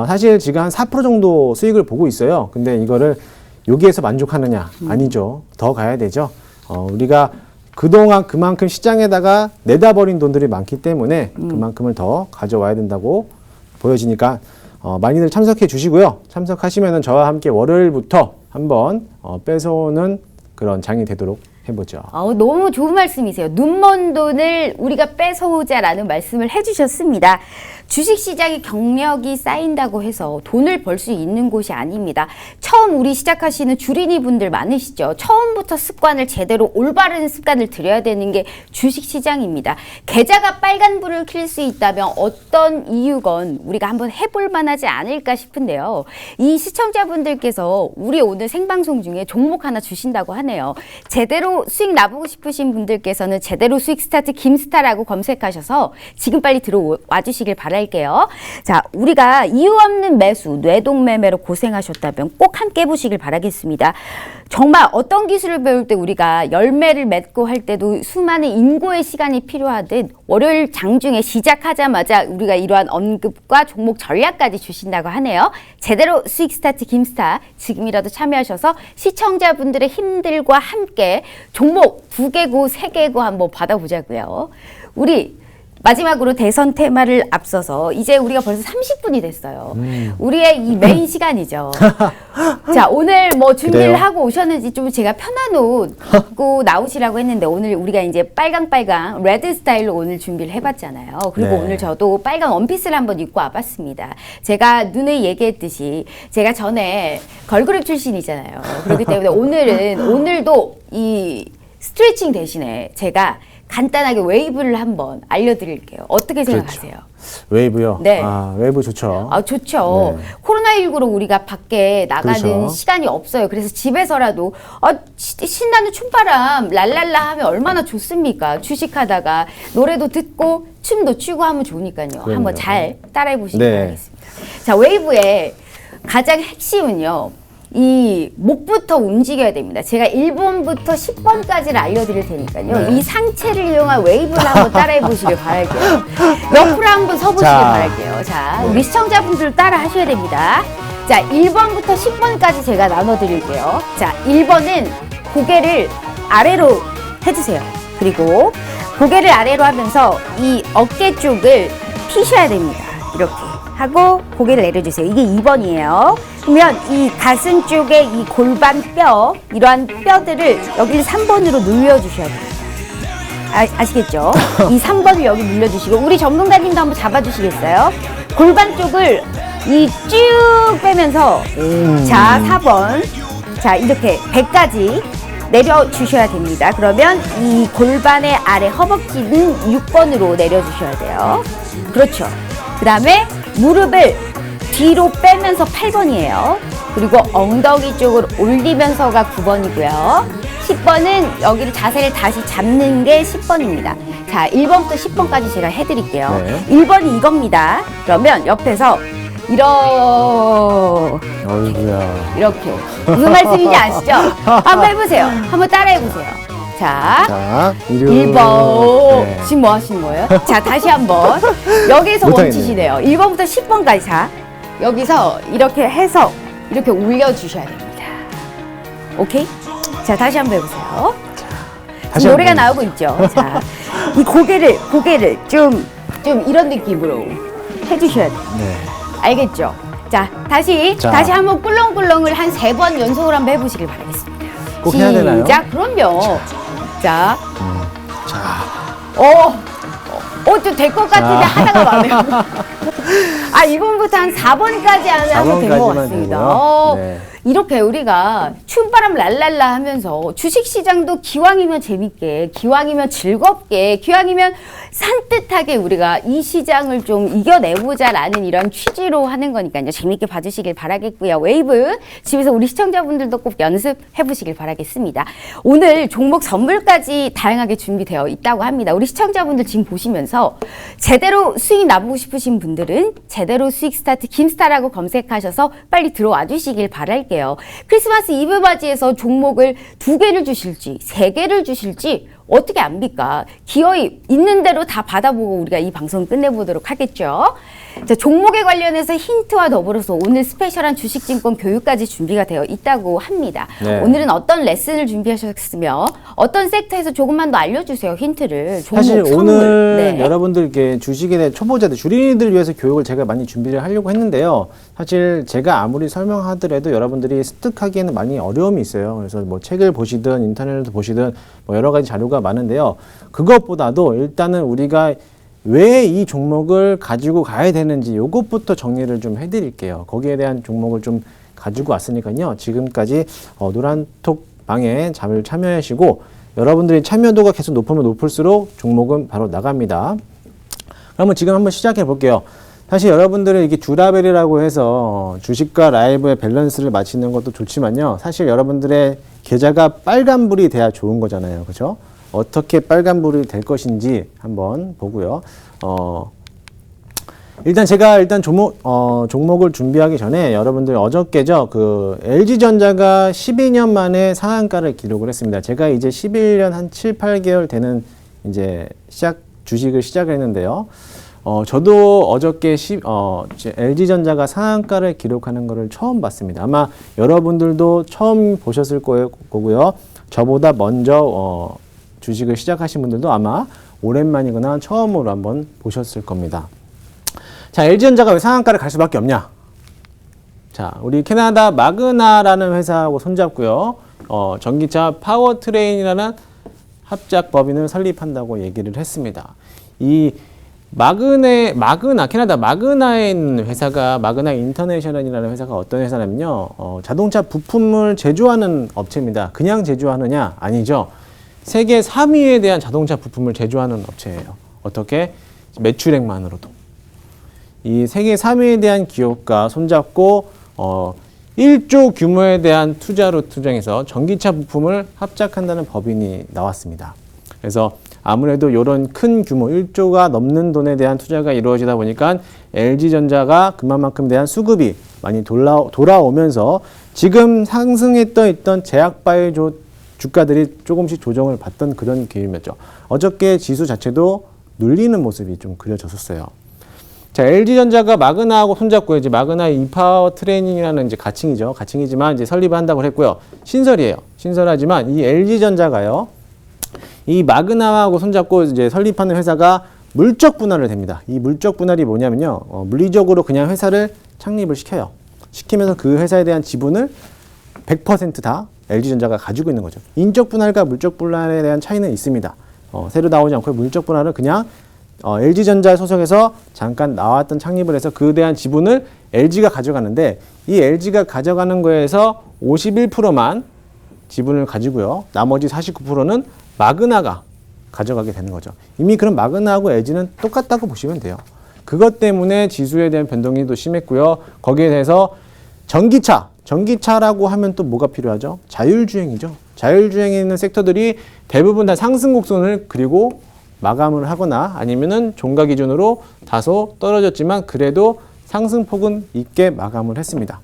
사실 지금 한 4% 정도 수익을 보고 있어요. 근데 이거를 여기에서 만족하느냐? 아니죠. 더 가야 되죠. 우리가 그동안 그만큼 시장에다가 내다 버린 돈들이 많기 때문에 그만큼을 더 가져와야 된다고 보여지니까 많이들 참석해 주시고요. 참석하시면은 저와 함께 월요일부터 한번 뺏어오는 그런 장이 되도록 해보죠. 너무 좋은 말씀이세요. 눈먼 돈을 우리가 뺏어오자라는 말씀을 해주셨습니다. 주식시장의 경력이 쌓인다고 해서 돈을 벌 수 있는 곳이 아닙니다. 처음 우리 시작하시는 주린이 분들 많으시죠. 처음부터 습관을 제대로 올바른 습관을 들여야 되는 게 주식시장입니다. 계좌가 빨간불을 켤 수 있다면 어떤 이유건 우리가 한번 해볼 만하지 않을까 싶은데요. 이 시청자분들께서 우리 오늘 생방송 중에 종목 하나 주신다고 하네요. 제대로 수익 나보고 싶으신 분들께서는 제대로 수익 스타트 김스타라고 검색하셔서 지금 빨리 들어와 주시길 바랄게요. 자, 우리가 이유 없는 매수, 뇌동매매로 고생하셨다면 꼭 함께 해보시길 바라겠습니다. 정말 어떤 기술을 배울 때 우리가 열매를 맺고 할 때도 수많은 인고의 시간이 필요하듯 월요일 장중에 시작하자마자 우리가 이러한 언급과 종목 전략까지 주신다고 하네요. 제대로 수익 스타트 김스타 지금이라도 참여하셔서 시청자분들의 힘들과 함께 종목 2개고 3개고 한번 받아보자고요. 우리 마지막으로 대선 테마를 앞서서 이제 우리가 벌써 30분이 됐어요. 우리의 이 메인 시간이죠. 자, 오늘 뭐 준비를 그래요? 하고 오셨는지 좀 제가 편한 옷 입고 나오시라고 했는데 오늘 우리가 이제 빨강 레드 스타일로 오늘 준비를 해봤잖아요. 그리고 네. 오늘 저도 빨간 원피스를 한번 입고 와봤습니다. 제가 눈에 얘기했듯이 제가 전에 걸그룹 출신이잖아요. 그렇기 때문에 오늘도 이 스트레칭 대신에 제가 간단하게 웨이브를 한번 알려드릴게요. 어떻게 생각하세요? 웨이브요? 네. 웨이브 좋죠. 좋죠. 네. 코로나19로 우리가 밖에 나가는 그렇죠. 시간이 없어요. 그래서 집에서라도 신나는 춤바람 랄랄라 하면 얼마나 좋습니까? 주식하다가 노래도 듣고 춤도 추고 하면 좋으니까요. 그럼요. 한번 잘 따라해 보시기 네. 바라겠습니다. 자, 웨이브의 가장 핵심은요. 이 목부터 움직여야 됩니다. 제가 1번부터 10번까지를 알려드릴 테니까요. 네. 이 상체를 이용한 웨이브를 한번 따라해 보시길 바랄게요. 옆으로 한번 서보시길 자. 바랄게요. 자, 우리 시청자분들 따라 하셔야 됩니다. 자, 1번부터 10번까지 제가 나눠드릴게요. 자, 1번은 고개를 아래로 해주세요. 그리고 고개를 아래로 하면서 이 어깨 쪽을 피셔야 됩니다. 이렇게 하고 고개를 내려주세요. 이게 2번이에요. 그러면 이 가슴 쪽에 이 골반 뼈, 이러한 뼈들을 여기를 3번으로 눌려주셔야 돼요. 아시겠죠? 이 3번을 여기 눌려주시고 우리 전문가님도 한번 잡아주시겠어요? 골반 쪽을 이 쭉 빼면서 자, 4번. 자, 이렇게 배까지 내려주셔야 됩니다. 그러면 이 골반의 아래 허벅지는 6번으로 내려주셔야 돼요. 그렇죠. 그 다음에 무릎을 뒤로 빼면서 8번이에요. 그리고 엉덩이 쪽을 올리면서가 9번이고요. 10번은 여기를 자세를 다시 잡는 게 10번입니다. 자, 1번부터 10번까지 제가 해드릴게요. 네. 1번이 이겁니다. 그러면 옆에서 어이구야. 이렇게 무슨 말씀인지 아시죠? 한번 해보세요. 한번 따라해보세요. 자, 1번. 네. 지금 뭐 하시는 거예요? 자, 다시 한번. 여기서 못하겠네요. 멈추시네요. 1번부터 10번까지. 자, 여기서 이렇게 해서 이렇게 올려주셔야 됩니다. 오케이? 자, 다시 한번 해보세요. 다시 지금 노래가 한번. 나오고 있죠? 자, 이 고개를 좀 이런 느낌으로 해주셔야 돼요. 네. 알겠죠? 자, 다시 한번 꿀렁꿀렁을 한 3번 연속으로 한번 해보시길 바라겠습니다. 꼭 해야 되나요? 시작. 그럼요. 자, 좀 될 것 같은데 하다가 마네요. 1번부터 한 4번까지 하면 된 것 4번까지만 같습니다. 되고요. 네. 이렇게 우리가 춤바람 랄랄라 하면서 주식시장도 기왕이면 재밌게, 기왕이면 즐겁게, 기왕이면 산뜻하게 우리가 이 시장을 좀 이겨내보자라는 이런 취지로 하는 거니까요. 재밌게 봐주시길 바라겠고요. 웨이브 집에서 우리 시청자분들도 꼭 연습해보시길 바라겠습니다. 오늘 종목 선물까지 다양하게 준비되어 있다고 합니다. 우리 시청자분들 지금 보시면서 제대로 수익 나보고 싶으신 분들은 제대로 수익 스타트 김스타라고 검색하셔서 빨리 들어와 주시길 바랄게요. 크리스마스 이브 바지에서 종목을 2개를 주실지 3개를 주실지 어떻게 압니까? 기어이 있는 대로 다 받아보고 우리가 이 방송 끝내보도록 하겠죠. 자, 종목에 관련해서 힌트와 더불어서 오늘 스페셜한 주식증권 교육까지 준비가 되어 있다고 합니다. 네. 오늘은 어떤 레슨을 준비하셨으며 어떤 섹터에서 조금만 더 알려주세요. 힌트를. 종목, 사실 선물. 오늘 네. 여러분들께 주식에 대해 초보자들, 주린이들 위해서 교육을 제가 많이 준비를 하려고 했는데요. 사실 제가 아무리 설명하더라도 여러분들이 습득하기에는 많이 어려움이 있어요. 그래서 뭐 책을 보시든 인터넷을 보시든 뭐 여러 가지 자료가 많은데요. 그것보다도 일단은 우리가 왜 이 종목을 가지고 가야 되는지 이것부터 정리를 좀 해드릴게요. 거기에 대한 종목을 좀 가지고 왔으니까요. 지금까지 노란톡 방에 잠을 참여하시고 여러분들의 참여도가 계속 높으면 높을수록 종목은 바로 나갑니다. 그러면 지금 한번 시작해 볼게요. 사실 여러분들은 이게 주라벨이라고 해서 주식과 라이브의 밸런스를 맞추는 것도 좋지만요. 사실 여러분들의 계좌가 빨간불이 돼야 좋은 거잖아요. 그렇죠? 어떻게 빨간불이 될 것인지 한번 보고요. 일단 제가 종목을 준비하기 전에 여러분들 어저께죠. 그 LG전자가 12년 만에 상한가를 기록을 했습니다. 제가 이제 11년 한 7, 8개월 되는 이제 주식을 시작을 했는데요. 저도 어저께 LG전자가 상한가를 기록하는 것을 처음 봤습니다. 아마 여러분들도 처음 보셨을 거고요. 저보다 먼저 주식을 시작하신 분들도 아마 오랜만이거나 처음으로 한번 보셨을 겁니다. 자, LG전자가 왜 상한가를 갈 수밖에 없냐? 자, 우리 캐나다 마그나라는 회사하고 손잡고요. 전기차 파워트레인이라는 합작 법인을 설립한다고 얘기를 했습니다. 이 캐나다 마그나에 있는 회사가 마그나 인터내셔널이라는 회사가 어떤 회사냐면요. 자동차 부품을 제조하는 업체입니다. 그냥 제조하느냐? 아니죠. 세계 3위에 대한 자동차 부품을 제조하는 업체예요. 어떻게? 매출액만으로도. 이 세계 3위에 대한 기업과 손잡고 1조 규모에 대한 투자로 투쟁해서 전기차 부품을 합작한다는 법인이 나왔습니다. 그래서 아무래도 이런 큰 규모 1조가 넘는 돈에 대한 투자가 이루어지다 보니까 LG전자가 그만큼 대한 수급이 많이 돌아오면서 지금 상승했던 있던 제약바이오 주가들이 조금씩 조정을 받던 그런 기회였죠. 어저께 지수 자체도 눌리는 모습이 좀 그려졌었어요. 자, LG전자가 마그나하고 손잡고 이제 마그나 이파워 트레이닝이라는 이제 가칭이죠. 가칭이지만 이제 설립을 한다고 했고요. 신설이에요. 신설하지만 이 LG전자가요. 이 마그나하고 손잡고 이제 설립하는 회사가 물적 분할을 됩니다. 이 물적 분할이 뭐냐면요. 물리적으로 그냥 회사를 창립을 시켜요. 시키면서 그 회사에 대한 지분을 100% 다 LG전자가 가지고 있는 거죠. 인적 분할과 물적 분할에 대한 차이는 있습니다. 새로 나오지 않고 물적 분할은 그냥 LG전자 소속에서 잠깐 나왔던 창립을 해서 그에 대한 지분을 LG가 가져가는데 이 LG가 가져가는 거에서 51%만 지분을 가지고요. 나머지 49%는 마그나가 가져가게 되는 거죠. 이미 그럼 마그나하고 LG는 똑같다고 보시면 돼요. 그것 때문에 지수에 대한 변동이 또 심했고요. 거기에 대해서 전기차라고 하면 또 뭐가 필요하죠? 자율주행이죠. 자율주행에 있는 섹터들이 대부분 다 상승 곡선을 그리고 마감을 하거나 아니면은 종가 기준으로 다소 떨어졌지만 그래도 상승폭은 있게 마감을 했습니다.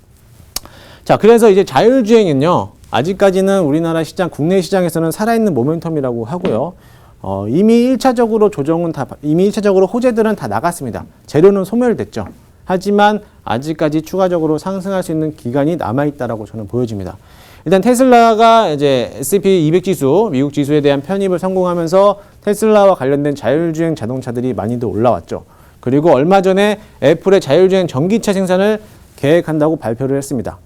자, 그래서 이제 자율주행은요, 아직까지는 우리나라 시장, 국내 시장에서는 살아있는 모멘텀이라고 하고요. 이미 1차적으로 호재들은 다 나갔습니다. 재료는 소멸됐죠. 하지만 아직까지 추가적으로 상승할 수 있는 기간이 남아있다라고 저는 보여집니다. 일단 테슬라가 이제 S&P 200 지수, 미국 지수에 대한 편입을 성공하면서 테슬라와 관련된 자율주행 자동차들이 많이도 올라왔죠. 그리고 얼마 전에 애플의 자율주행 전기차 생산을 계획한다고 발표를 했습니다.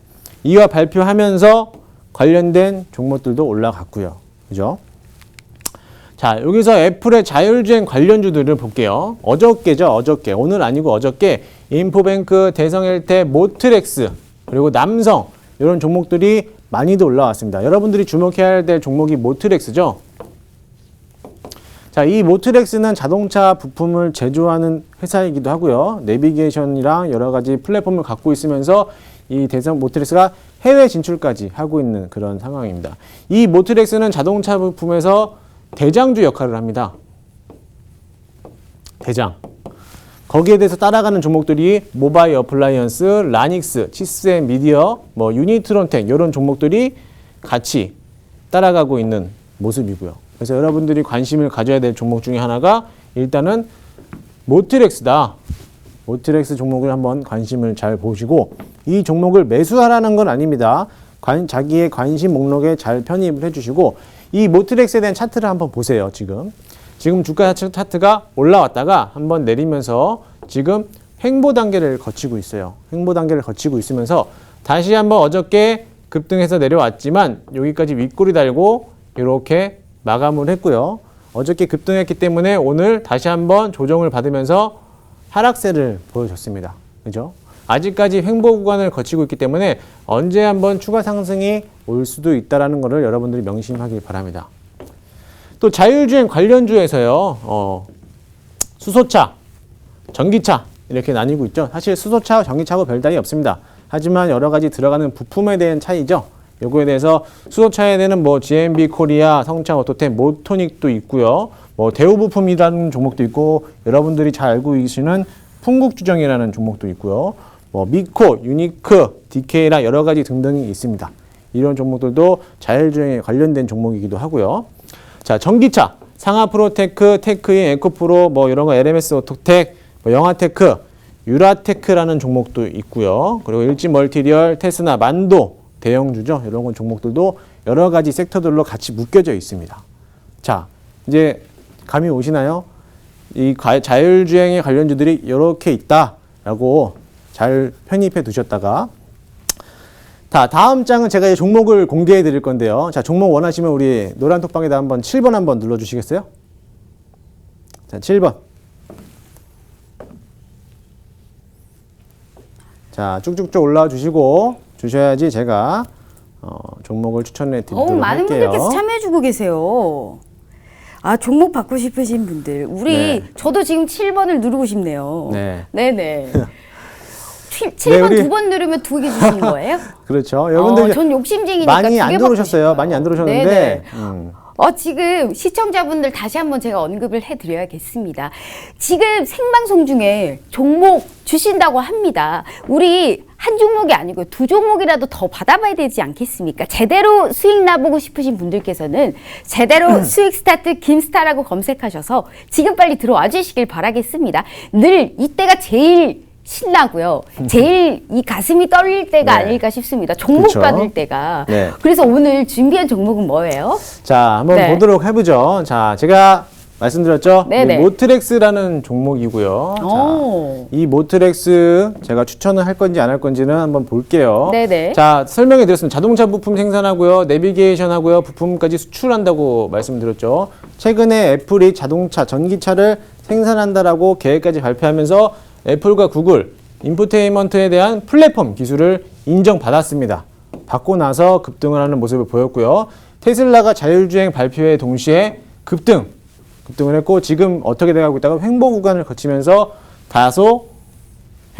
이와 발표하면서 관련된 종목들도 올라갔고요. 그죠? 자, 여기서 애플의 자율주행 관련주들을 볼게요. 어저께, 오늘 아니고 어저께 인포뱅크, 대성헬테, 모트렉스, 그리고 남성 이런 종목들이 많이도 올라왔습니다. 여러분들이 주목해야 될 종목이 모트렉스죠. 자, 이 모트렉스는 자동차 부품을 제조하는 회사이기도 하고요. 내비게이션이랑 여러 가지 플랫폼을 갖고 있으면서 이 대성 모트렉스가 해외 진출까지 하고 있는 그런 상황입니다. 이 모트렉스는 자동차 부품에서 대장주 역할을 합니다. 대장. 거기에 대해서 따라가는 종목들이 모바일 어플라이언스, 라닉스, 치스앤 미디어, 유니트론텍 이런 종목들이 같이 따라가고 있는 모습이고요. 그래서 여러분들이 관심을 가져야 될 종목 중에 하나가 일단은 모트렉스다. 모트렉스 종목을 한번 관심을 잘 보시고 이 종목을 매수하라는 건 아닙니다. 자기의 관심 목록에 잘 편입을 해주시고 이 모트렉스에 대한 차트를 한번 보세요. 지금 주가 차트가 올라왔다가 한번 내리면서 지금 횡보 단계를 거치고 있어요. 횡보 단계를 거치고 있으면서 다시 한번 어저께 급등해서 내려왔지만 여기까지 윗꼬리 달고 이렇게 마감을 했고요. 어저께 급등했기 때문에 오늘 다시 한번 조정을 받으면서 하락세를 보여줬습니다. 그죠? 아직까지 횡보 구간을 거치고 있기 때문에 언제 한번 추가 상승이 올 수도 있다는 것을 여러분들이 명심하길 바랍니다. 또 자율주행 관련주에서요. 수소차, 전기차 이렇게 나뉘고 있죠. 사실 수소차와 전기차하고 별 다름이 없습니다. 하지만 여러 가지 들어가는 부품에 대한 차이죠. 요거에 대해서 수소차에 대한 뭐 GMB 코리아, 성차 오토템, 모토닉도 있고요. 뭐 대우부품이라는 종목도 있고 여러분들이 잘 알고 계시는 풍국주정이라는 종목도 있고요. 뭐 미코, 유니크, DK라 여러 가지 등등이 있습니다. 이런 종목들도 자율주행에 관련된 종목이기도 하고요. 자, 전기차, 상하프로테크, 테크인, 에코프로, 뭐 이런 거 LMS 오토텍, 뭐 영하테크, 유라테크라는 종목도 있고요. 그리고 일지멀티리얼, 테스나, 만도 대형주죠. 이런 건 종목들도 여러 가지 섹터들로 같이 묶여져 있습니다. 자, 이제 감이 오시나요? 이 자율주행의 관련주들이 이렇게 있다라고 잘 편입해 두셨다가 다음 장은 제가 이 종목을 공개해 드릴 건데요. 자, 종목 원하시면 우리 노란 톡방에다 한번 7번 한번 눌러 주시겠어요? 자, 7번. 자, 쭉쭉쭉 올라와 주셔야지 제가 종목을 추천해 드리도록 할게요. 많은 분들께서 참여해 주고 계세요. 아, 종목 받고 싶으신 분들. 저도 지금 7번을 누르고 싶네요. 네. 네네. 7번 우리 2번 누르면 2개 주시는 거예요? 그렇죠. 여러분들 전 욕심쟁이니까 많이 안 2개 받고 들어오셨어요. 싶어요. 많이 안 들어오셨는데. 네네. 지금 시청자분들 다시 한번 제가 언급을 해드려야겠습니다. 지금 생방송 중에 종목 주신다고 합니다. 우리 한 종목이 아니고 2종목이라도 더 받아봐야 되지 않겠습니까? 제대로 수익 나보고 싶으신 분들께서는 제대로 수익 스타트 김스타라고 검색하셔서 지금 빨리 들어와 주시길 바라겠습니다. 늘 이때가 제일 신나고요. 제일 이 가슴이 떨릴 때가 네. 아닐까 싶습니다. 종목 그쵸? 받을 때가. 네. 그래서 오늘 준비한 종목은 뭐예요? 자, 한번 네. 보도록 해보죠. 자, 제가 말씀드렸죠? 네네. 이 모트렉스라는 종목이고요. 자, 이 모트렉스 제가 추천을 할 건지 안 할 건지는 한번 볼게요. 네네. 자, 설명해 드렸습니다. 자동차 부품 생산하고요. 내비게이션 하고요. 부품까지 수출한다고 말씀드렸죠. 최근에 애플이 자동차, 전기차를 생산한다라고 계획까지 발표하면서 애플과 구글, 인포테인먼트에 대한 플랫폼 기술을 인정받았습니다. 받고 나서 급등을 하는 모습을 보였고요. 테슬라가 자율주행 발표에 동시에 급등을 했고 지금 어떻게 돼가고 있다가 횡보 구간을 거치면서 다소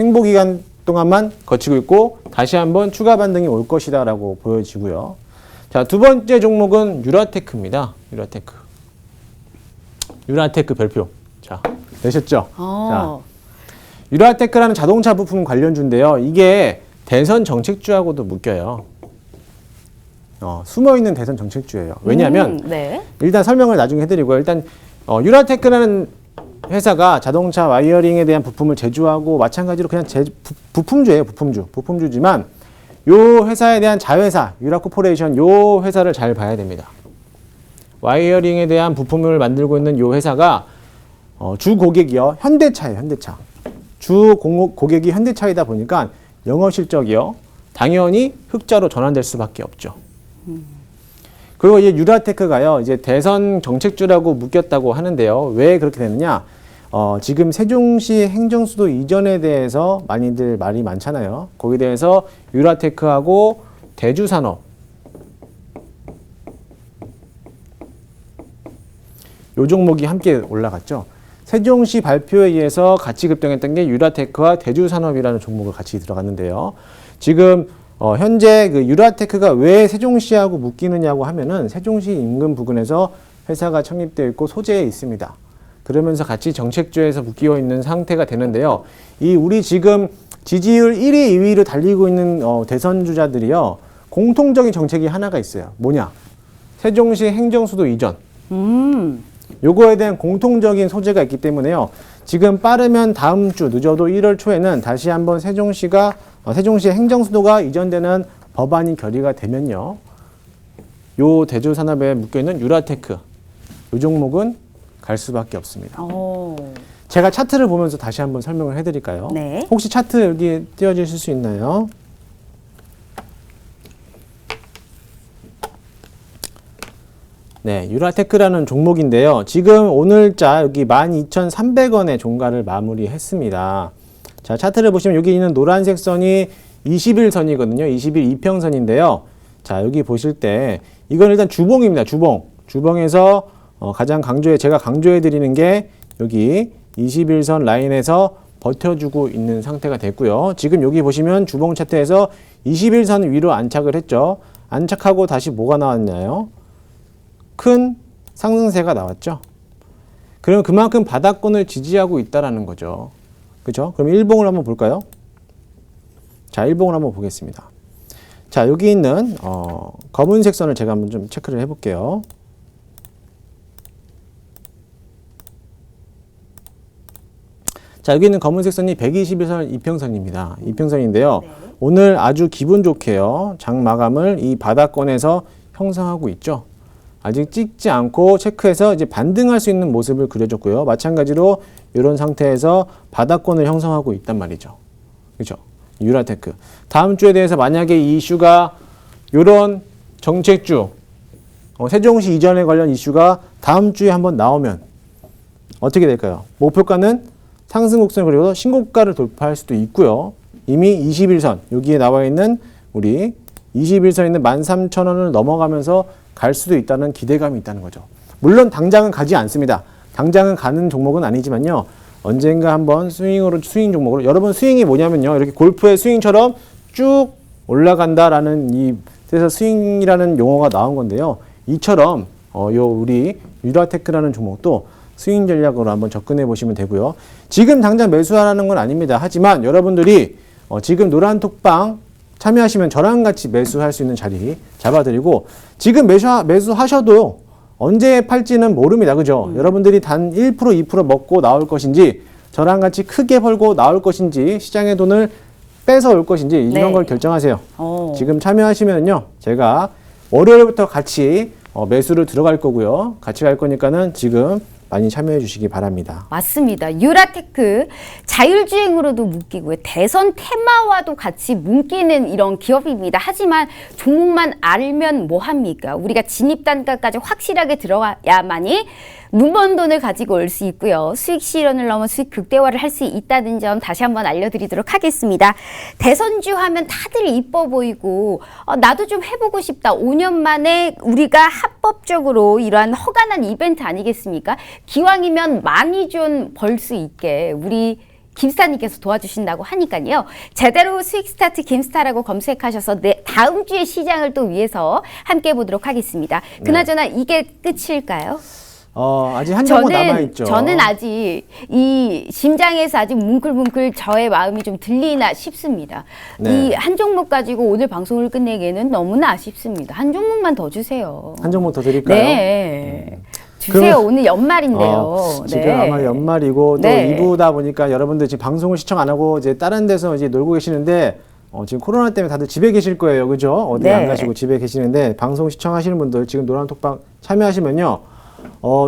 횡보 기간 동안만 거치고 있고 다시 한번 추가 반등이 올 것이다 라고 보여지고요. 자, 두 번째 종목은 유라테크입니다. 유라테크 별표. 자, 되셨죠? 자, 유라테크라는 자동차 부품 관련주인데요. 이게 대선 정책주하고도 묶여요. 숨어있는 대선 정책주예요. 왜냐하면 네. 일단 설명을 나중에 해드리고요. 일단 유라테크라는 회사가 자동차 와이어링에 대한 부품을 제조하고 마찬가지로 그냥 부품주예요. 부품주지만 요 회사에 대한 자회사 유라코퍼레이션 요 회사를 잘 봐야 됩니다. 와이어링에 대한 부품을 만들고 있는 요 회사가 주 고객이요. 현대차예요. 현대차. 주 고객이 현대차이다 보니까 영업 실적이요. 당연히 흑자로 전환될 수밖에 없죠. 그리고 이 유라테크가요. 이제 대선 정책주라고 묶였다고 하는데요. 왜 그렇게 됐느냐? 지금 세종시 행정수도 이전에 대해서 많이들 말이 많잖아요. 거기에 대해서 유라테크하고 대주산업 요 종목이 함께 올라갔죠. 세종시 발표에 의해서 같이 급등했던 게 유라테크와 대주산업이라는 종목을 같이 들어갔는데요. 지금 현재 그 유라테크가 왜 세종시하고 묶이느냐고 하면은 세종시 인근 부근에서 회사가 창립되어 있고 소재에 있습니다. 그러면서 같이 정책주에서 묶여 있는 상태가 되는데요. 우리 지금 지지율 1위, 2위를 달리고 있는 대선 주자들이요. 공통적인 정책이 하나가 있어요. 뭐냐? 세종시 행정수도 이전. 요거에 대한 공통적인 소재가 있기 때문에요. 지금 빠르면 다음 주 늦어도 1월 초에는 다시 한번 세종시의 행정수도가 이전되는 법안이 결의가 되면요. 요 대조산업에 묶여있는 유라테크 요 종목은 갈 수밖에 없습니다. 제가 차트를 보면서 다시 한번 설명을 해드릴까요? 네. 혹시 차트 여기 띄워주실 수 있나요? 네, 유라테크라는 종목인데요. 지금 오늘자 여기 12,300원의 종가를 마무리했습니다. 자, 차트를 보시면 여기 있는 노란색 선이 20일선이거든요. 20일 이평선인데요. 자, 여기 보실 때 이건 일단 주봉입니다. 주봉에서 제가 강조해 드리는 게 여기 21선 라인에서 버텨주고 있는 상태가 됐고요. 지금 여기 보시면 주봉 차트에서 21선 위로 안착을 했죠. 안착하고 다시 뭐가 나왔나요? 큰 상승세가 나왔죠. 그럼 그만큼 바닥권을 지지하고 있다라는 거죠. 그렇죠? 그럼 일봉을 한번 볼까요? 자, 일봉을 한번 보겠습니다. 자, 여기 있는 검은색 선을 제가 한번 좀 체크를 해볼게요. 자, 여기 있는 검은색 선이 121선 이평선입니다. 이평선인데요. 네. 오늘 아주 기분 좋게요. 장 마감을 이 바닥권에서 형성하고 있죠. 아직 찍지 않고 체크해서 이제 반등할 수 있는 모습을 그려줬고요. 마찬가지로 이런 상태에서 바닥권을 형성하고 있단 말이죠. 그렇죠? 유라테크. 다음 주에 대해서 만약에 이 이슈가 이런 정책주, 세종시 이전에 관련 이슈가 다음 주에 한번 나오면 어떻게 될까요? 목표가는 상승 곡선을 그리고 신고가를 돌파할 수도 있고요. 이미 21선, 여기에 나와 있는 우리 21선에 있는 13,000원을 넘어가면서 갈 수도 있다는 기대감이 있다는 거죠. 물론 당장은 가지 않습니다. 당장은 가는 종목은 아니지만요. 언젠가 한번 스윙 종목으로 여러분 스윙이 뭐냐면요. 이렇게 골프의 스윙처럼 쭉 올라간다라는 그래서 스윙이라는 용어가 나온 건데요. 이처럼 우리 유라테크라는 종목도 스윙 전략으로 한번 접근해 보시면 되고요. 지금 당장 매수하라는 건 아닙니다. 하지만 여러분들이 지금 노란톡방 참여하시면 저랑 같이 매수할 수 있는 자리 잡아드리고 지금 매수하셔도 언제 팔지는 모릅니다. 그죠? 여러분들이 단 1%, 2% 먹고 나올 것인지 저랑 같이 크게 벌고 나올 것인지 시장의 돈을 뺏어올 것인지 이런 네. 걸 결정하세요. 지금 참여하시면요. 제가 월요일부터 같이 매수를 들어갈 거고요. 같이 갈 거니까는 지금 많이 참여해 주시기 바랍니다. 맞습니다. 유라테크 자율주행으로도 묶이고요. 대선 테마와도 같이 묶이는 이런 기업입니다. 하지만 종목만 알면 뭐합니까? 우리가 진입단가까지 확실하게 들어가야만이 눈먼 돈을 가지고 올 수 있고요. 수익 실현을 넘어 수익 극대화를 할 수 있다는 점 다시 한번 알려드리도록 하겠습니다. 대선주 하면 다들 이뻐 보이고 나도 좀 해보고 싶다. 5년 만에 우리가 합법적으로 이러한 허가난 이벤트 아니겠습니까? 기왕이면 많이 좀 벌 수 있게 우리 김스타님께서 도와주신다고 하니까요. 제대로 수익 스타트 김스타라고 검색하셔서 다음 주의 시장을 또 위해서 함께 보도록 하겠습니다. 그나저나 이게 끝일까요? 아직 한 종목 남아있죠. 저는 아직 이 심장에서 아직 뭉클뭉클 저의 마음이 좀 들리나 싶습니다. 네. 이 한 종목 가지고 오늘 방송을 끝내기에는 너무나 아쉽습니다. 한 종목만 더 주세요. 한 종목 더 드릴까요? 네. 주세요. 오늘 연말인데요. 지금 네. 아마 연말이고 또 네. 2부다 보니까 여러분들 지금 방송을 시청 안 하고 이제 다른 데서 이제 놀고 계시는데 지금 코로나 때문에 다들 집에 계실 거예요. 그죠? 어디 네. 안 가시고 집에 계시는데 방송 시청하시는 분들 지금 노란톡방 참여하시면요.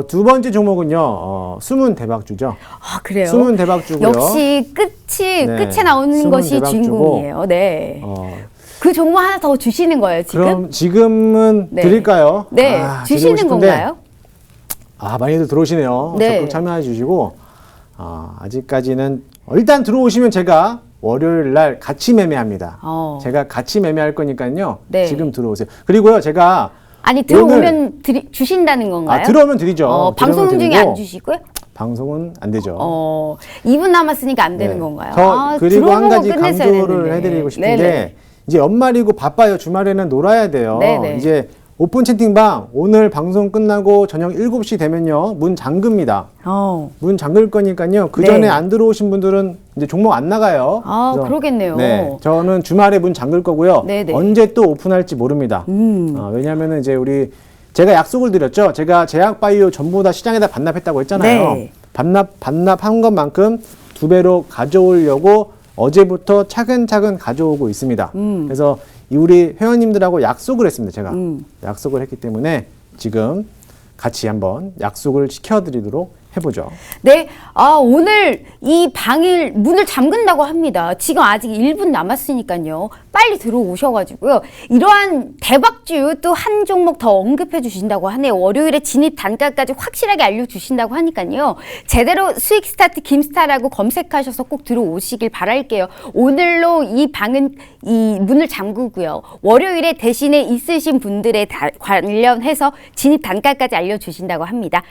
두 번째 종목은요. 숨은 대박주죠. 아, 그래요? 숨은 대박주고요. 역시 끝에 나오는 숨은 것이 대박주고. 주인공이에요. 네. 그 종목 하나 더 주시는 거예요, 지금? 그럼 지금은 네. 드릴까요? 네. 주시는 드리고 싶은데, 건가요? 많이들 들어오시네요. 네. 적극 참여해 주시고 아직까지는 일단 들어오시면 제가 월요일 날 같이 매매합니다. 제가 같이 매매할 거니까요. 네. 지금 들어오세요. 그리고요, 제가 아니, 들어오면 주신다는 건가요? 들어오면 드리죠. 방송 들어오면 중에 드리고, 안 주시고요? 방송은 안 되죠. 2분 남았으니까 안 되는 네. 건가요? 그리고 한 가지 끝냈어야 강조를 되는데. 해드리고 싶은 게 네네. 이제 연말이고 바빠요. 주말에는 놀아야 돼요. 네네. 이제 오픈 채팅방 오늘 방송 끝나고 저녁 7시 되면요. 문 잠깁니다. 문 잠글 거니까요. 그 전에 네. 안 들어오신 분들은 이제 종목 안 나가요. 그래서 그러겠네요. 네, 저는 주말에 문 잠글 거고요. 네네. 언제 또 오픈할지 모릅니다. 왜냐하면 이제 우리 제가 약속을 드렸죠. 제가 제약바이오 전부 다 시장에다 반납했다고 했잖아요. 네. 반납한 것만큼 2배로 가져오려고 어제부터 차근차근 가져오고 있습니다. 그래서 우리 회원님들하고 약속을 했습니다. 제가 약속을 했기 때문에 지금 같이 한번 약속을 시켜드리도록 해보죠. 네, 오늘 이 방일 문을 잠근다고 합니다. 지금 아직 1분 남았으니까요. 빨리 들어오셔가지고요. 이러한 대박주 또 한 종목 더 언급해 주신다고 하네요. 월요일에 진입 단가까지 확실하게 알려주신다고 하니까요. 제대로 수익 스타트 김스타라고 검색하셔서 꼭 들어오시길 바랄게요. 오늘로 이 방은 이 문을 잠그고요. 월요일에 대신에 있으신 분들에 관련해서 진입 단가까지 알려주신다고 합니다.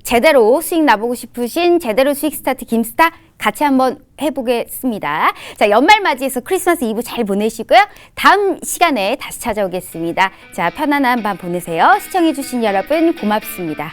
제대로 수익 나보고 싶으신 제대로 수익 스타트 김스타 같이 한번 해보겠습니다. 자, 연말 맞이해서 크리스마스 이브 잘 보내시고요. 다음 시간에 다시 찾아오겠습니다. 자, 편안한 밤 보내세요. 시청해주신 여러분 고맙습니다.